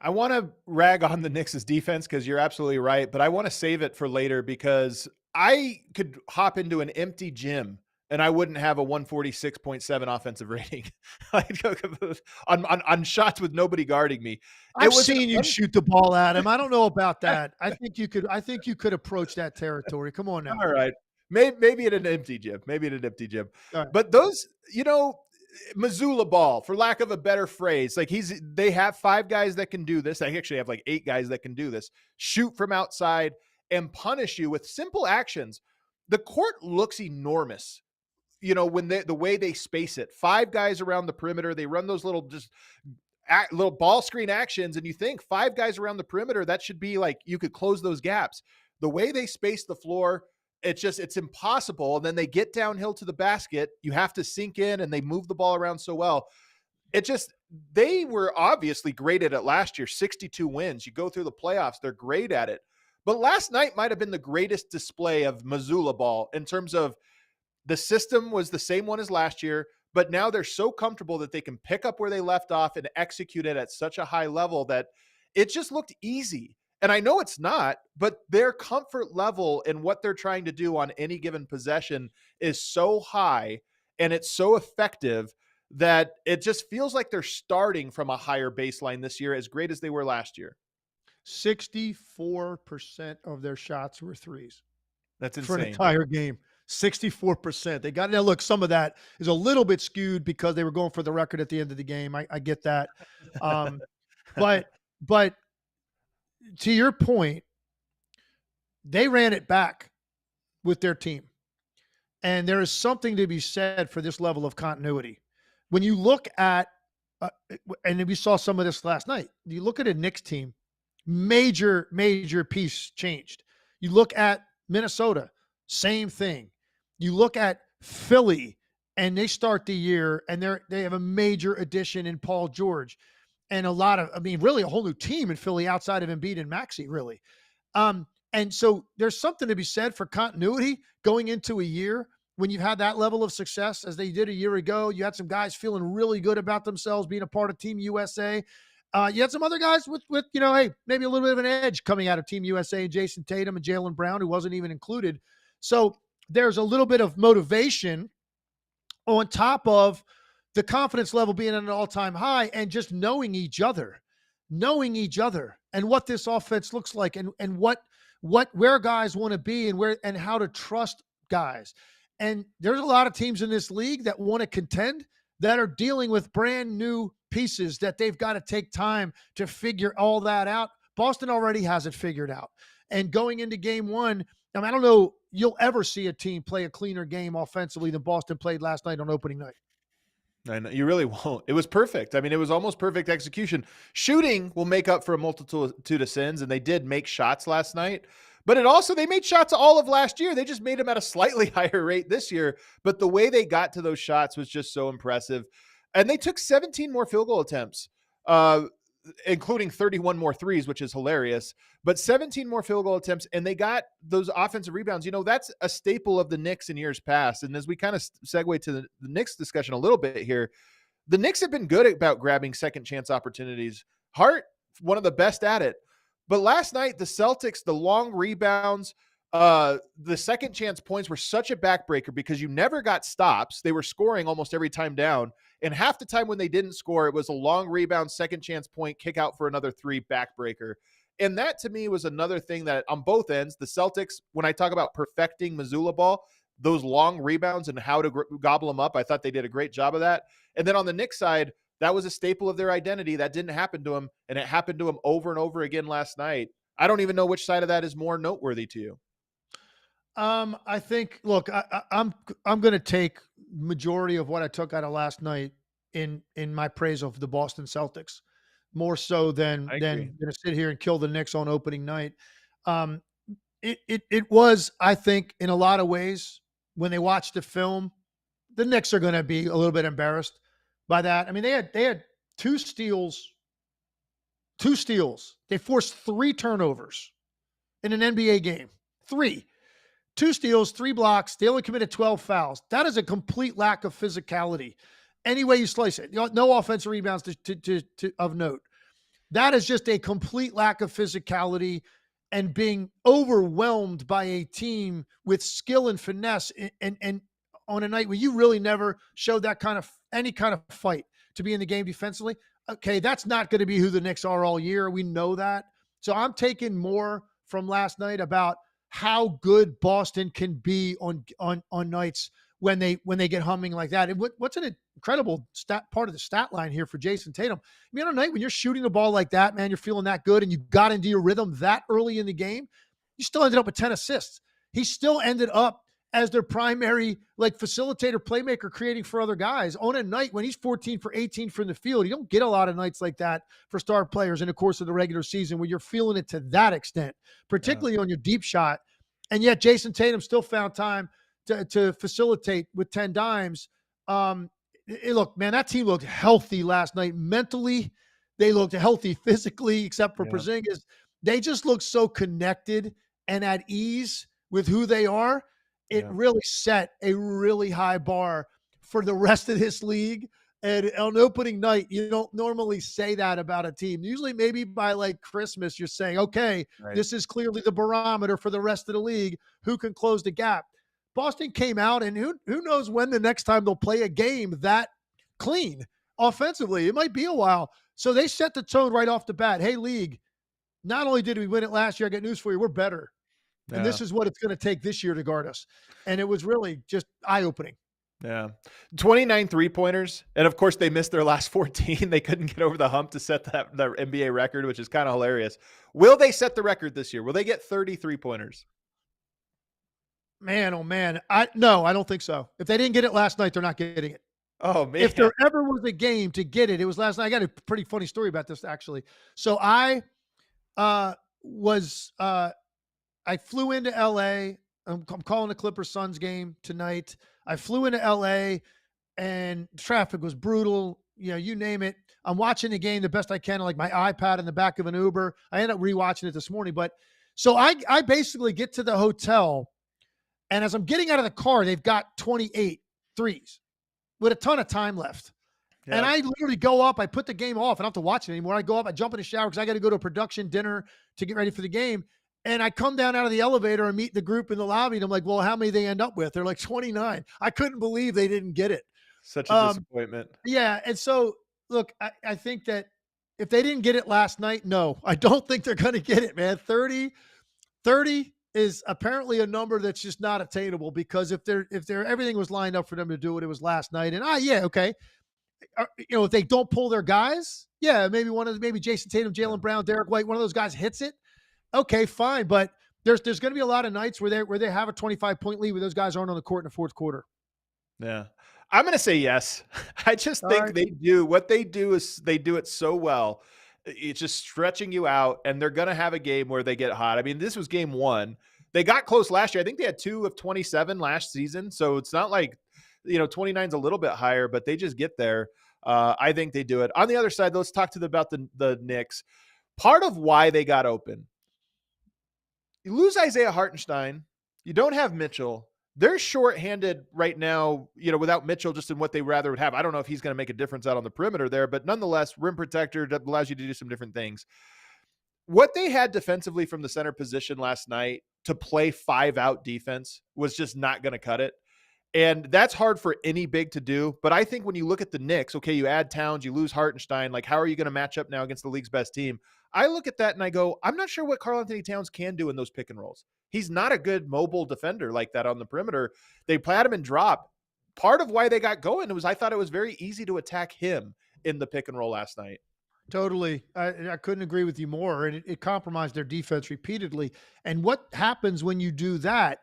I want to rag on the Knicks' defense because you're absolutely right, but I want to save it for later because I could hop into an empty gym and I wouldn't have a 146.7 offensive rating on shots with nobody guarding me. I've seen you shoot the ball at him. I don't know about that. I think you could approach that territory. Come on now. All right. Maybe at an empty gym. Right. But those, you know, Missoula ball, for lack of a better phrase, like they have 5 guys that can do this. They actually have like 8 guys that can do this. Shoot from outside and punish you with simple actions. The court looks enormous. You know, when the way they space it, 5 guys around the perimeter, they run those little little ball screen actions, and you think 5 guys around the perimeter, that should be like you could close those gaps. The way they space the floor, it's impossible. And then they get downhill to the basket. You have to sink in, and they move the ball around so well. They were obviously great at it last year, 62 wins. You go through the playoffs, they're great at it. But last night might have been the greatest display of Missoula ball in terms of the system was the same one as last year, but now they're so comfortable that they can pick up where they left off and execute it at such a high level that it just looked easy. And I know it's not, but their comfort level in what they're trying to do on any given possession is so high and it's so effective that it just feels like they're starting from a higher baseline this year, as great as they were last year. 64% of their shots were threes That's for an insane. entire game. 64%. They got it. Now, look, some of that is a little bit skewed because they were going for the record at the end of the game. I get that. But to your point, they ran it back with their team. And there is something to be said for this level of continuity. When you look at, and we saw some of this last night, you look at a Knicks team, major piece changed. You look at Minnesota, same thing. You look at Philly, and they start the year, and they have a major addition in Paul George, and really a whole new team in Philly outside of Embiid and Maxey, really. And so there's something to be said for continuity going into a year when you've had that level of success as they did a year ago. You had some guys feeling really good about themselves being a part of Team USA. You had some other guys with hey, maybe a little bit of an edge coming out of Team USA, and Jason Tatum and Jaylen Brown, who wasn't even included. So there's a little bit of motivation on top of the confidence level being at an all-time high and just knowing each other and what this offense looks like and where guys want to be and how to trust guys. And there's a lot of teams in this league that want to contend that are dealing with brand new pieces that they've got to take time to figure all that out. Boston already has it figured out. And going into game one, I don't know you'll ever see a team play a cleaner game offensively than Boston played last night on opening night. I know, you really won't. It was perfect. I mean, it was almost perfect execution. Shooting will make up for a multitude of sins, and they did make shots last night. But they made shots all of last year. They just made them at a slightly higher rate this year. But the way they got to those shots was just so impressive. And they took 17 more field goal attempts, including 31 more threes, which is hilarious. But 17 more field goal attempts, and they got those offensive rebounds. That's a staple of the Knicks in years past. And as we kind of segue to the Knicks discussion a little bit here, the Knicks have been good about grabbing second chance opportunities. Hart, one of the best at it. But last night, the Celtics, the long rebounds, the second chance points were such a backbreaker because you never got stops. They were scoring almost every time down. And half the time when they didn't score, it was a long rebound, second chance point, kick out for another three, backbreaker. And that to me was another thing that on both ends, the Celtics, when I talk about perfecting Missoula ball, those long rebounds and how to gobble them up, I thought they did a great job of that. And then on the Knicks side, that was a staple of their identity. That didn't happen to them, and it happened to them over and over again last night. I don't even know which side of that is more noteworthy to you. I think, look, I'm going to take majority of what I took out of last night in my praise of the Boston Celtics, more so than to sit here and kill the Knicks on opening night. It was, I think, in a lot of ways, when they watched the film, the Knicks are going to be a little bit embarrassed by that. I mean, they had two steals. They forced 3 turnovers in an NBA game. 3. 2 steals, 3 blocks. They only committed 12 fouls. That is a complete lack of physicality. Any way you slice it, no offensive rebounds of note. That is just a complete lack of physicality and being overwhelmed by a team with skill and finesse, and on a night where you really never showed that any kind of fight to be in the game defensively. Okay, that's not going to be who the Knicks are all year. We know that. So I'm taking more from last night about how good Boston can be on nights when they get humming like that. And what's an incredible part of the stat line here for Jason Tatum. I mean, on a night when you're shooting the ball like that, man, you're feeling that good and you got into your rhythm that early in the game, you still ended up with 10 assists. He still ended up as their primary facilitator, playmaker, creating for other guys on a night when he's 14 for 18 from the field. You don't get a lot of nights like that for star players in the course of the regular season where you're feeling it to that extent, particularly on your deep shot. And yet Jason Tatum still found time to facilitate with 10 dimes. Look, man, that team looked healthy last night. Mentally, they looked healthy physically, except for Porzingis. they just look so connected and at ease with who they are. It Yeah. really set a really high bar for the rest of this league. And on opening night, you don't normally say that about a team. Usually, maybe by like Christmas, you're saying, okay, Right. this is clearly the barometer for the rest of the league. Who can close the gap? Boston came out, and who knows when the next time they'll play a game that clean offensively. It might be a while. So they set the tone right off the bat. Hey, league, not only did we win it last year, I got news for you, we're better. And Yeah. this is what it's going to take this year to guard us. And it was really just eye-opening. Yeah. 29 3-pointers. And of course, they missed their last 14. They couldn't get over the hump to set the NBA record, which is kind of hilarious. Will they set the record this year? Will they get 30 3-pointers? Man, oh man. I don't think so. If they didn't get it last night, they're not getting it. Oh, man. If there ever was a game to get it, it was last night. I got a pretty funny story about this, actually. So I flew into LA. I'm calling the Clippers Suns game tonight. I flew into LA and traffic was brutal. You know, you name it. I'm watching the game the best I can on like my iPad in the back of an Uber. I ended up rewatching it this morning. But so I basically get to the hotel, and as I'm getting out of the car, they've got 28 threes with a ton of time left. Yeah. And I literally go up, I put the game off. I don't have to watch it anymore. I go up, I jump in the shower because I got to go to a production dinner to get ready for the game. And I come down out of the elevator and meet the group in the lobby. And I'm like, well, how many they end up with? They're like 29. I couldn't believe they didn't get it. Such a disappointment. Yeah. And so, look, I think that if they didn't get it last night, no, I don't think they're going to get it, man. 30 is apparently a number that's just not attainable, because if everything was lined up for them to do it, it was last night. And yeah, okay. If they don't pull their guys, yeah, maybe Jason Tatum, Jaylen Brown, Derek White, one of those guys hits it. Okay, fine. But there's going to be a lot of nights where they have a 25-point lead where those guys aren't on the court in the fourth quarter. Yeah. I'm going to say yes. I just think they do. What they do is they do it so well. It's just stretching you out, and they're going to have a game where they get hot. I mean, this was game one. They got close last year. I think they had 2 of 27 last season. So it's not like, 29 is a little bit higher, but they just get there. I think they do it. On the other side, let's talk about the Knicks. Part of why they got open, you lose Isaiah Hartenstein. You don't have Mitchell. They're shorthanded right now, without Mitchell, just in what they rather would have. I don't know if he's going to make a difference out on the perimeter there, but nonetheless, rim protector that allows you to do some different things. What they had defensively from the center position last night to play 5-out defense was just not going to cut it. And that's hard for any big to do. But I think when you look at the Knicks, okay, you add Towns, you lose Hartenstein. Like, how are you going to match up now against the league's best team? I look at that and I go, I'm not sure what Karl-Anthony Towns can do in those pick and rolls. He's not a good mobile defender like that on the perimeter. They played him and drop. Part of why they got going was I thought it was very easy to attack him in the pick and roll last night. Totally. I couldn't agree with you more. And it compromised their defense repeatedly. And what happens when you do that?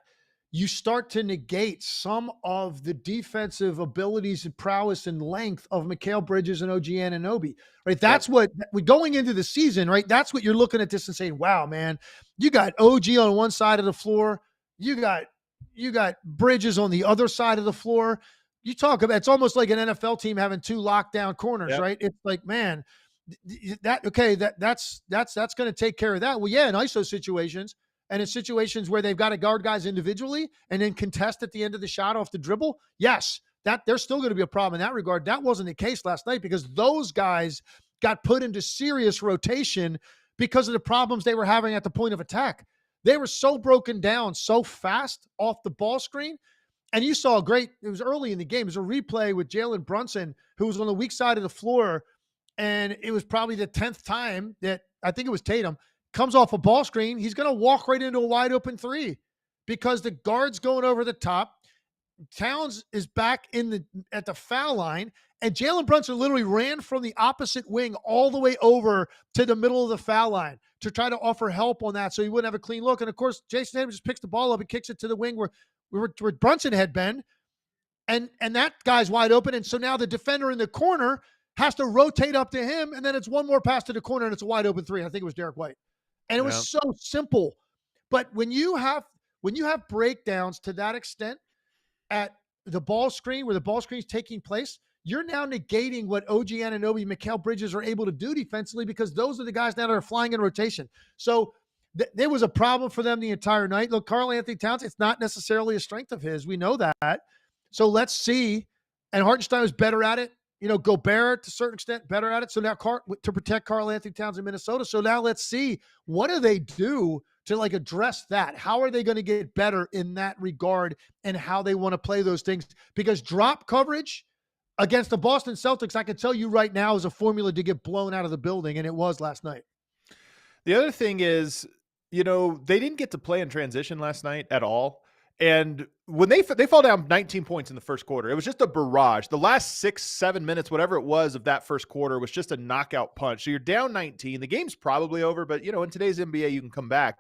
You start to negate some of the defensive abilities and prowess and length of Mikal Bridges and OG Anunoby, right? That's what we going into the season, right? That's what you're looking at this and saying, wow, man, you got OG on one side of the floor. You got Bridges on the other side of the floor. You talk about, it's almost like an NFL team having 2 lockdown corners, right? It's like, man, that's going to take care of that. Well, yeah, in ISO situations, and in situations where they've got to guard guys individually and then contest at the end of the shot off the dribble, yes, that there's still going to be a problem in that regard. That wasn't the case last night because those guys got put into serious rotation because of the problems they were having at the point of attack. They were so broken down so fast off the ball screen. And you saw it was early in the game. It was a replay with Jalen Brunson, who was on the weak side of the floor. And it was probably the 10th time that I think it was Tatum comes off a ball screen. He's going to walk right into a wide open 3 because the guard's going over the top. Towns is back at the foul line, and Jalen Brunson literally ran from the opposite wing all the way over to the middle of the foul line to try to offer help on that so he wouldn't have a clean look. And of course, Jason Tatum just picks the ball up and kicks it to the wing where Brunson had been. And that guy's wide open. And so now the defender in the corner has to rotate up to him, and then it's one more pass to the corner, and it's a wide open 3. I think it was Derek White. And it was so simple. But when you have breakdowns to that extent at the ball screen where the ball screen is taking place, you're now negating what OG Anunoby, Mikal Bridges are able to do defensively, because those are the guys now that are flying in rotation. So there was a problem for them the entire night. Look, Karl-Anthony Towns, it's not necessarily a strength of his. We know that. So let's see. And Hartenstein was better at it. Gobert, to a certain extent, better at it. So now to protect Karl-Anthony Towns in Minnesota. So now let's see, what do they do to like address that? How are they going to get better in that regard, and how they want to play those things? Because drop coverage against the Boston Celtics, I can tell you right now, is a formula to get blown out of the building, and it was last night. The other thing is, they didn't get to play in transition last night at all. And when they fall down 19 points in the first quarter, it was just a barrage. The last 6-7 minutes, whatever it was of that first quarter, was just a knockout punch. So you're down 19. The game's probably over, but in today's NBA, you can come back.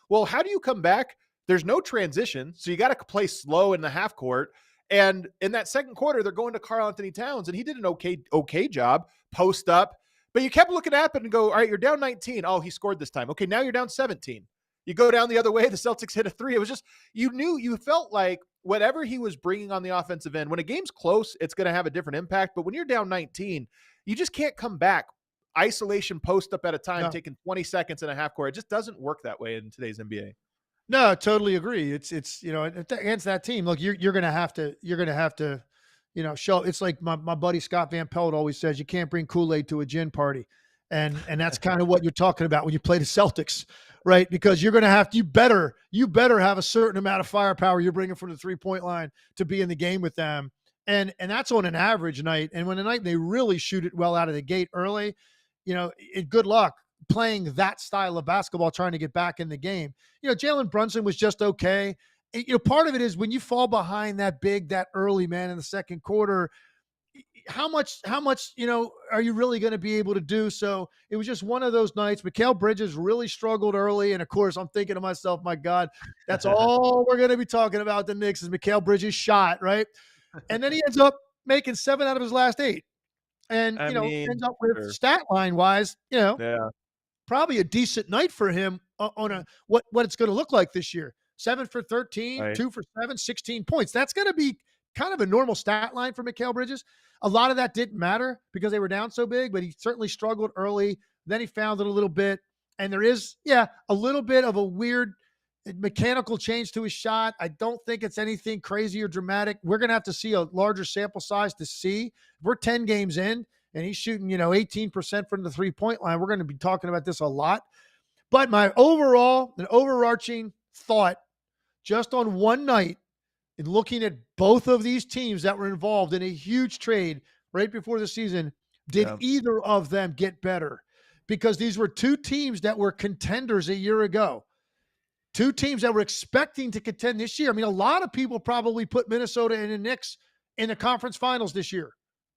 Well, how do you come back? There's no transition, so you got to play slow in the half court. And in that second quarter, they're going to Karl-Anthony Towns, and he did an okay job, post up. But you kept looking at it and go, all right, you're down 19. Oh, he scored this time. Okay, now you're down 17. You go down the other way, the Celtics hit a three. It was just, you felt like whatever he was bringing on the offensive end, when a game's close, it's going to have a different impact. But when you're down 19, you just can't come back. Isolation post up at a time, taking 20 seconds in a half court. It just doesn't work that way in today's NBA. No, I totally agree. It's against that team. Look, you're gonna have to show. It's like my buddy Scott Van Pelt always says, you can't bring Kool-Aid to a gin party, and that's kind of what you're talking about when you play the Celtics, right? Because you're gonna have to, you better have a certain amount of firepower you're bringing from the 3-point line to be in the game with them, and that's on an average night. And when a night they really shoot it well out of the gate early, good luck playing that style of basketball, trying to get back in the game. Jalen Brunson was just okay. Part of it is when you fall behind that early, man, in the second quarter, how much, are you really going to be able to do? So it was just one of those nights. Mikal Bridges really struggled early. And of course, I'm thinking to myself, my God, that's all we're going to be talking about the Knicks is Mikal Bridges' shot, right? And then he ends up making 7 out of his last 8. And, ends up with stat line wise, probably a decent night for him on what it's going to look like this year. 7 for 13, right. 2 for 7, 16 points. That's going to be kind of a normal stat line for Mikal Bridges. A lot of that didn't matter because they were down so big, but he certainly struggled early. Then he found it a little bit. And there is, a little bit of a weird mechanical change to his shot. I don't think it's anything crazy or dramatic. We're going to have to see a larger sample size to see. If we're 10 games in and he's shooting, 18% from the 3-point line, we're going to be talking about this a lot. But my overarching thought just on one night in looking at both of these teams that were involved in a huge trade right before the season, did either of them get better? Because these were two teams that were contenders a year ago. Two teams that were expecting to contend this year. I mean, a lot of people probably put Minnesota and the Knicks in the conference finals this year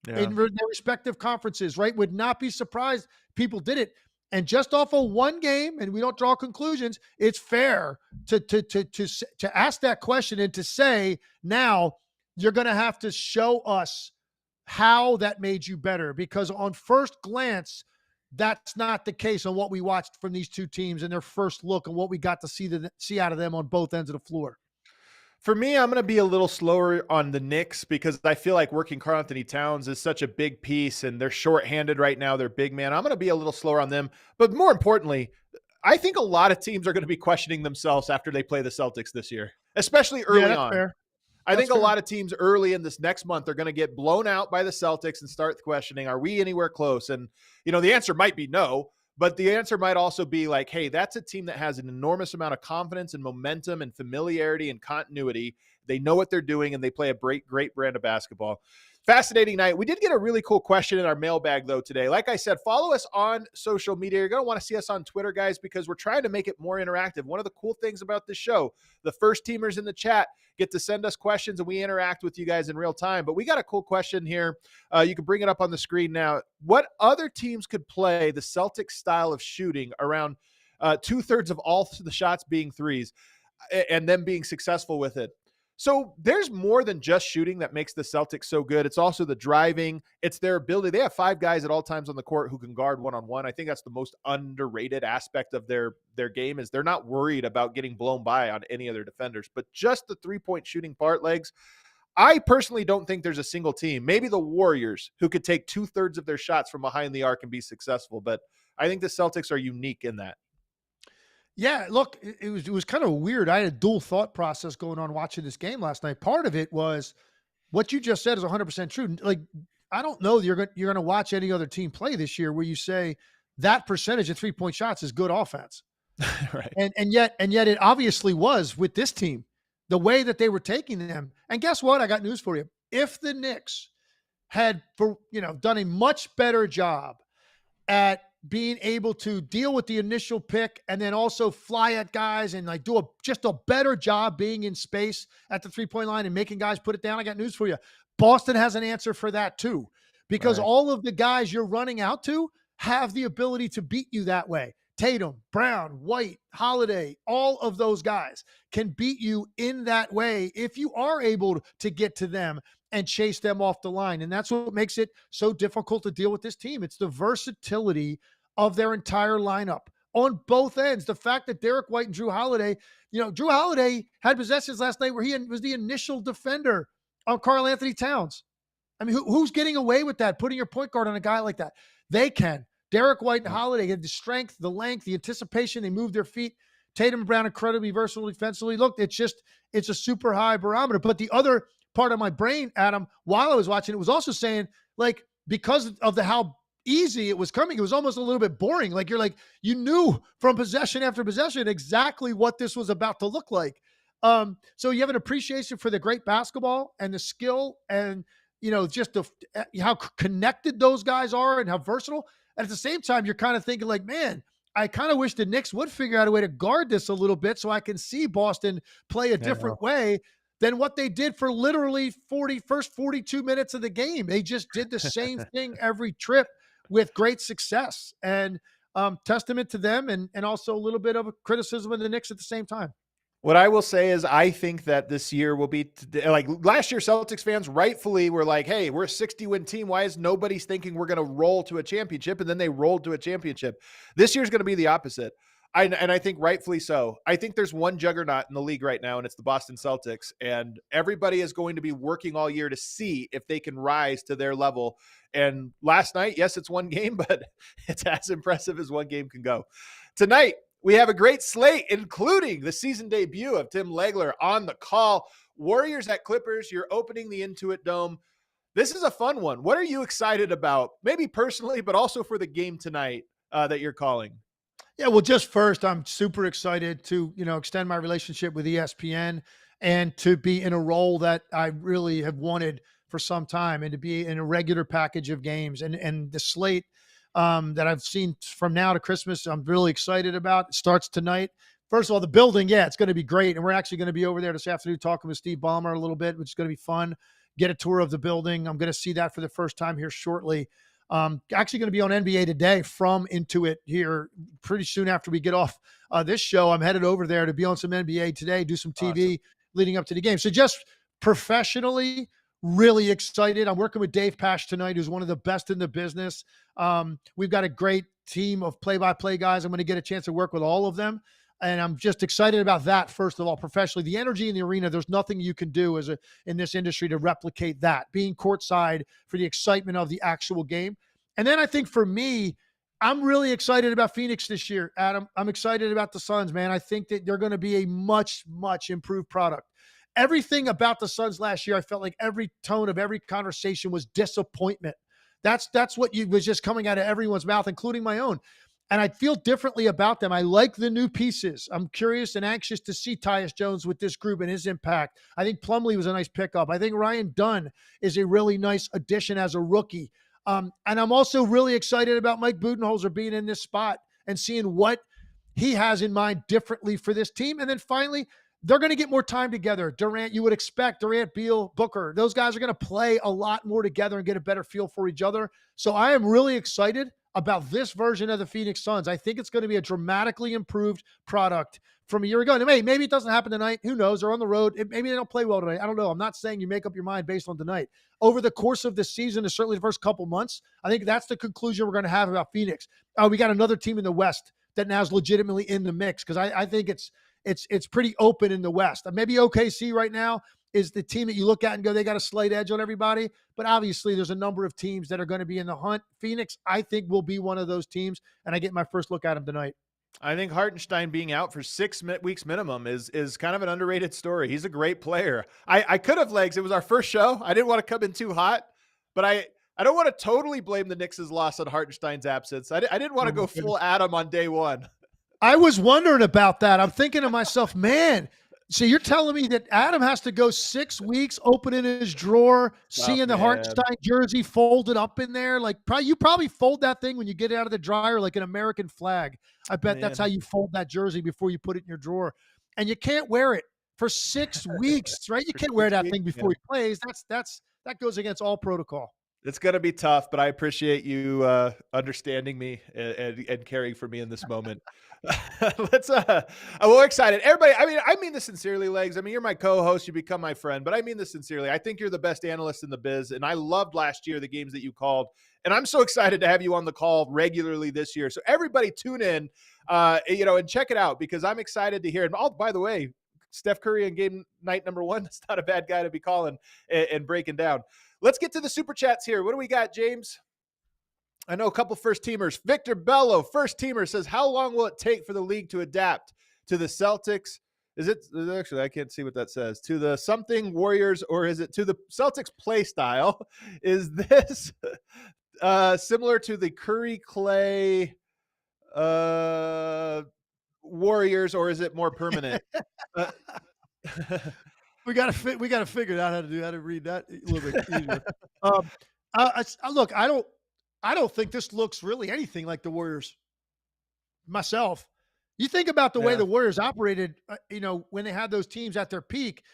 in their respective conferences, right? Would not be surprised people did it. And just off of one game, and we don't draw conclusions, it's fair to ask that question and to say, now you're going to have to show us how that made you better. Because on first glance, that's not the case on what we watched from these two teams in their first look and what we got to see out of them on both ends of the floor. For me, I'm going to be a little slower on the Knicks because I feel like working Karl-Anthony Towns is such a big piece and they're shorthanded right now. They're big man. I'm going to be a little slower on them. But more importantly, I think a lot of teams are going to be questioning themselves after they play the Celtics this year, especially early on. Fair. I think a lot of teams early in this next month are going to get blown out by the Celtics and start questioning, are we anywhere close? And, the answer might be no, but the answer might also be like, hey, that's a team that has an enormous amount of confidence and momentum and familiarity and continuity. They know what they're doing and they play a great brand of basketball. Fascinating night. We did get a really cool question in our mailbag, though, today. Like I said, follow us on social media. You're going to want to see us on Twitter, guys, because we're trying to make it more interactive. One of the cool things about this show, the first teamers in the chat get to send us questions, and we interact with you guys in real time. But we got a cool question here. You can bring it up on the screen now. What other teams could play the Celtics style of shooting around 2/3 of all the shots being threes and them being successful with it? So there's more than just shooting that makes the Celtics so good. It's also the driving. It's their ability. They have 5 guys at all times on the court who can guard one-on-one. I think that's the most underrated aspect of their game is they're not worried about getting blown by on any of their defenders. But just the 3-point shooting part, Legs, I personally don't think there's a single team, maybe the Warriors, who could take 2/3 of their shots from behind the arc and be successful. But I think the Celtics are unique in that. Yeah, look, it was kind of weird. I had a dual thought process going on watching this game last night. Part of it was what you just said is 100% true. Like, I don't know that you're going to watch any other team play this year where you say that percentage of 3-point shots is good offense. Right. And yet it obviously was with this team, the way that they were taking them. And guess what? I got news for you. If the Knicks had done a much better job at being able to deal with the initial pick and then also fly at guys and like do just a better job being in space at the 3-point line and making guys put it down, I got news for you. Boston has an answer for that too, because Right. all of the guys you're running out to have the ability to beat you that way. Tatum, Brown, White, Holiday, all of those guys can beat you in that way if you are able to get to them and chase them off the line. And that's what makes it so difficult to deal with this team. It's the versatility of their entire lineup on both ends. The fact that Derek White and Drew Holiday, Drew Holiday had possessions last night where he was the initial defender on Karl-Anthony Towns. I mean, who's getting away with that? Putting your point guard on a guy like that? They can. Derek White and Holiday had the strength, the length, the anticipation. They moved their feet. Tatum and Brown incredibly versatile defensively. Look, it's a super high barometer. But the other part of my brain, Adam, while I was watching it, was also saying, like, because of how easy it was coming, it was almost a little bit boring. Like, you knew from possession after possession exactly what this was about to look like. So you have an appreciation for the great basketball and the skill and, just how connected those guys are and how versatile. And at the same time, you're kind of thinking like, man, I kind of wish the Knicks would figure out a way to guard this a little bit so I can see Boston play a different way than what they did for literally first 42 minutes of the game. They just did the same thing every trip with great success. And testament to them and also a little bit of a criticism of the Knicks at the same time. What I will say is I think that this year will be like last year. Celtics fans rightfully were like, hey, we're a 60-win team. Why is nobody thinking we're going to roll to a championship? And then they rolled to a championship. This year's going to be the opposite. And I think rightfully so. I think there's one juggernaut in the league right now, and it's the Boston Celtics. And everybody is going to be working all year to see if they can rise to their level. And last night, yes, it's one game, but it's as impressive as one game can go. Tonight, we have a great slate, including the season debut of Tim Legler on the call. Warriors at Clippers. You're opening the Intuit Dome. This is a fun one. What are you excited about? Maybe personally, but also for the game tonight that you're calling. Yeah, well, just first, I'm super excited to, extend my relationship with ESPN and to be in a role that I really have wanted for some time and to be in a regular package of games and the slate that I've seen from now to Christmas, I'm really excited about. It starts tonight. First of all, the building, yeah, it's going to be great. And we're actually going to be over there this afternoon talking with Steve Ballmer a little bit, which is going to be fun. Get a tour of the building. I'm going to see that for the first time here shortly. Actually going to be on NBA Today from Intuit here pretty soon after we get off this show. I'm headed over there to be on some NBA Today, do some TV leading up to the game. So just professionally, really excited. I'm working with Dave Pash tonight, who's one of the best in the business. We've got a great team of play-by-play guys. I'm going to get a chance to work with all of them. And I'm just excited about that, first of all, professionally. The energy in the arena, there's nothing you can do in this industry to replicate that, being courtside for the excitement of the actual game. And then I think for me, I'm really excited about Phoenix this year, Adam. I'm excited about the Suns, man. I think that they're going to be a much, much improved product. Everything about the Suns last year, I felt like every tone of every conversation was disappointment. That's what was just coming out of everyone's mouth, including my own. And I feel differently about them. I like the new pieces. I'm curious and anxious to see Tyus Jones with this group and his impact. I think Plumlee was a nice pickup. I think Ryan Dunn is a really nice addition as a rookie. And I'm also really excited about Mike Budenholzer being in this spot and seeing what he has in mind differently for this team. And then finally, they're going to get more time together. Durant, you would expect Durant, Beal, Booker. Those guys are going to play a lot more together and get a better feel for each other. So I am really excited about this version of the Phoenix Suns. I think it's going to be a dramatically improved product from a year ago. And maybe it doesn't happen tonight. Who knows? They're on the road. Maybe they don't play well tonight. I don't know. I'm not saying you make up your mind based on tonight. Over the course of the season, and certainly the first couple months, I think that's the conclusion we're going to have about Phoenix. We got another team in the West that now is legitimately in the mix because I think it's pretty open in the West. Maybe OKC right now is the team that you look at and go, they got a slight edge on everybody. But obviously, there's a number of teams that are going to be in the hunt. Phoenix, I think, will be one of those teams, and I get my first look at them tonight. I think Hartenstein being out for 6 weeks minimum is kind of an underrated story. He's a great player. I could have legs. It was our first show. I didn't want to come in too hot, but I don't want to totally blame the Knicks' loss on Hartenstein's absence. I didn't want to go full Adam on day one. I was wondering about that. I'm thinking to myself, man, so you're telling me that Adam has to go 6 weeks opening his drawer, seeing the Hartenstein jersey folded up in there? Like, you probably fold that thing when you get it out of the dryer like an American flag. I bet that's how you fold that jersey before you put it in your drawer. And you can't wear it for 6 weeks, right? You can't wear that thing before he plays. That goes against all protocol. It's going to be tough, but I appreciate you understanding me and caring for me in this moment. We're excited. Everybody, I mean this sincerely, Legs. I mean, you're my co-host. You become my friend, but I mean this sincerely. I think you're the best analyst in the biz, and I loved last year the games that you called, and I'm so excited to have you on the call regularly this year. So everybody tune in, and check it out because I'm excited to hear it. And by the way, Steph Curry in game night number 1, that's not a bad guy to be calling and breaking down. Let's get to the super chats here. What do we got, James? I know a couple first teamers. Victor Bello, first teamer, says, how long will it take for the league to adapt to the Celtics? Actually, I can't see what that says. To the something Warriors, or is it to the Celtics play style? Is this similar to the Curry Clay Warriors, or is it more permanent? We got to figure out how to read that a little bit easier. Look, I don't think this looks really anything like the Warriors. Myself, you think about the way the Warriors operated, when they had those teams at their peak,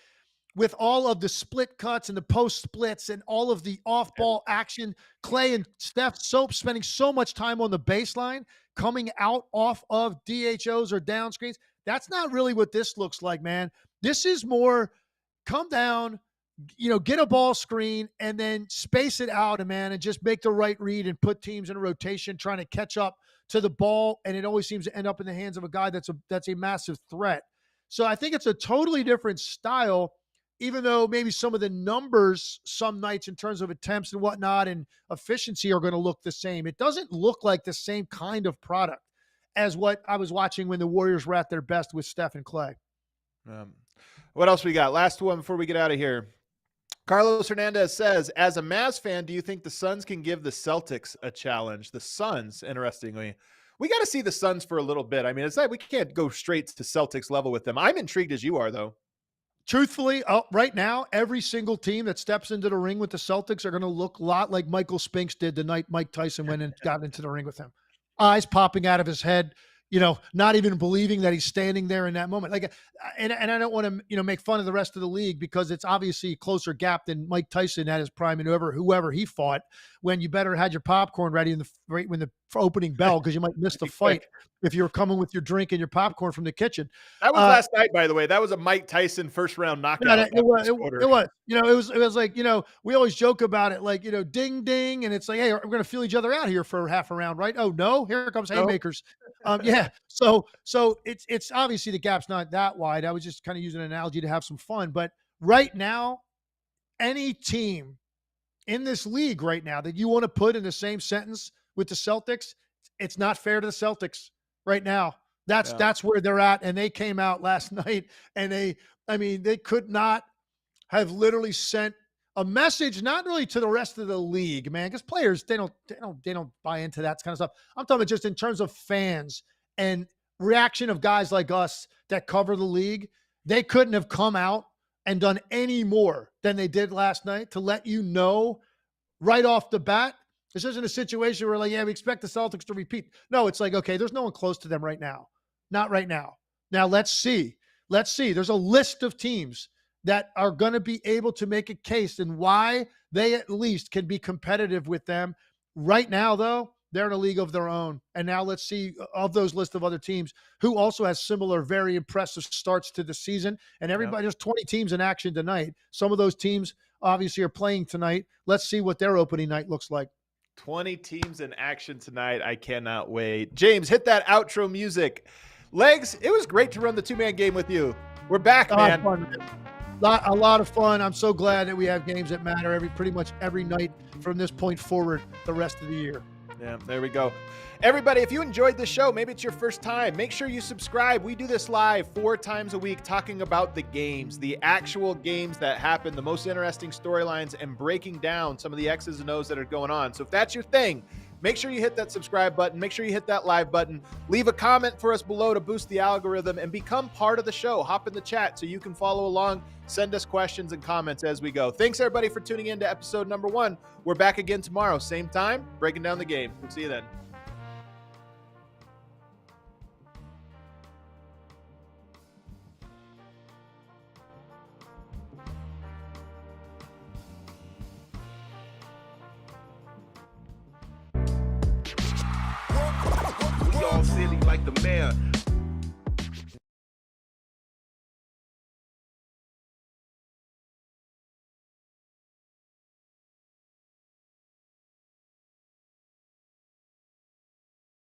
with all of the split cuts and the post splits and all of the off ball action. Clay and Steph spending so much time on the baseline, coming out off of DHOs or down screens. That's not really what this looks like, man. This is more come down, get a ball screen and then space it out, and just make the right read and put teams in a rotation trying to catch up to the ball. And it always seems to end up in the hands of a guy that's a massive threat. So I think it's a totally different style, even though maybe some of the numbers some nights in terms of attempts and whatnot and efficiency are going to look the same. It doesn't look like the same kind of product as what I was watching when the Warriors were at their best with Steph and Clay. What else we got? Last one before we get out of here. Carlos Hernandez says, as a Mavs fan, do you think the Suns can give the Celtics a challenge? The Suns, interestingly. We got to see the Suns for a little bit. I mean, it's like we can't go straight to Celtics level with them. I'm intrigued as you are, though. Truthfully, right now, every single team that steps into the ring with the Celtics are going to look a lot like Michael Spinks did the night Mike Tyson went and got into the ring with him. Eyes popping out of his head, not even believing that he's standing there in that moment. And I don't want to, make fun of the rest of the league because it's obviously a closer gap than Mike Tyson at his prime and whoever he fought, when you better had your popcorn ready right when the opening bell, because you might miss the fight if you were coming with your drink and your popcorn from the kitchen. That was last night, by the way. That was a Mike Tyson first round knockout. It was. It was like, we always joke about it, like, ding, ding. And it's like, hey, we're going to feel each other out here for half a round, right? Oh no, here comes haymakers. So it's obviously the gap's not that wide. I was just kind of using an analogy to have some fun, but right now, any team in this league right now that you want to put in the same sentence with the Celtics, it's not fair to the Celtics right now. That's where they're at. And they came out last night and they could not have literally sent a message, not really to the rest of the league, man, because players, they don't buy into that kind of stuff. I'm talking about just in terms of fans and reaction of guys like us that cover the league. They couldn't have come out and done any more than they did last night to let you know right off the bat. This isn't a situation where we expect the Celtics to repeat. No, it's like, okay, there's no one close to them right now. Not right now. Now let's see. There's a list of teams that are going to be able to make a case and why they at least can be competitive with them. Right now, though, they're in a league of their own. And now let's see of those list of other teams who also has similar, very impressive starts to the season. And everybody, there's 20 teams in action tonight. Some of those teams obviously are playing tonight. Let's see what their opening night looks like. 20 teams in action tonight. I cannot wait. James, hit that outro music. Legs, it was great to run the two-man game with you. We're back, man. Fun. A lot of fun. I'm so glad that we have games that matter pretty much every night from this point forward the rest of the year. Yeah, there we go. Everybody, if you enjoyed this show, maybe it's your first time, make sure you subscribe. We do this live 4 times a week, talking about the games, the actual games that happen, the most interesting storylines, and breaking down some of the X's and O's that are going on. So if that's your thing, make sure you hit that subscribe button. Make sure you hit that live button. Leave a comment for us below to boost the algorithm and become part of the show. Hop in the chat so you can follow along. Send us questions and comments as we go. Thanks, everybody, for tuning in to episode number 1. We're back again tomorrow, same time, breaking down the game. We'll see you then. We all silly like the mayor.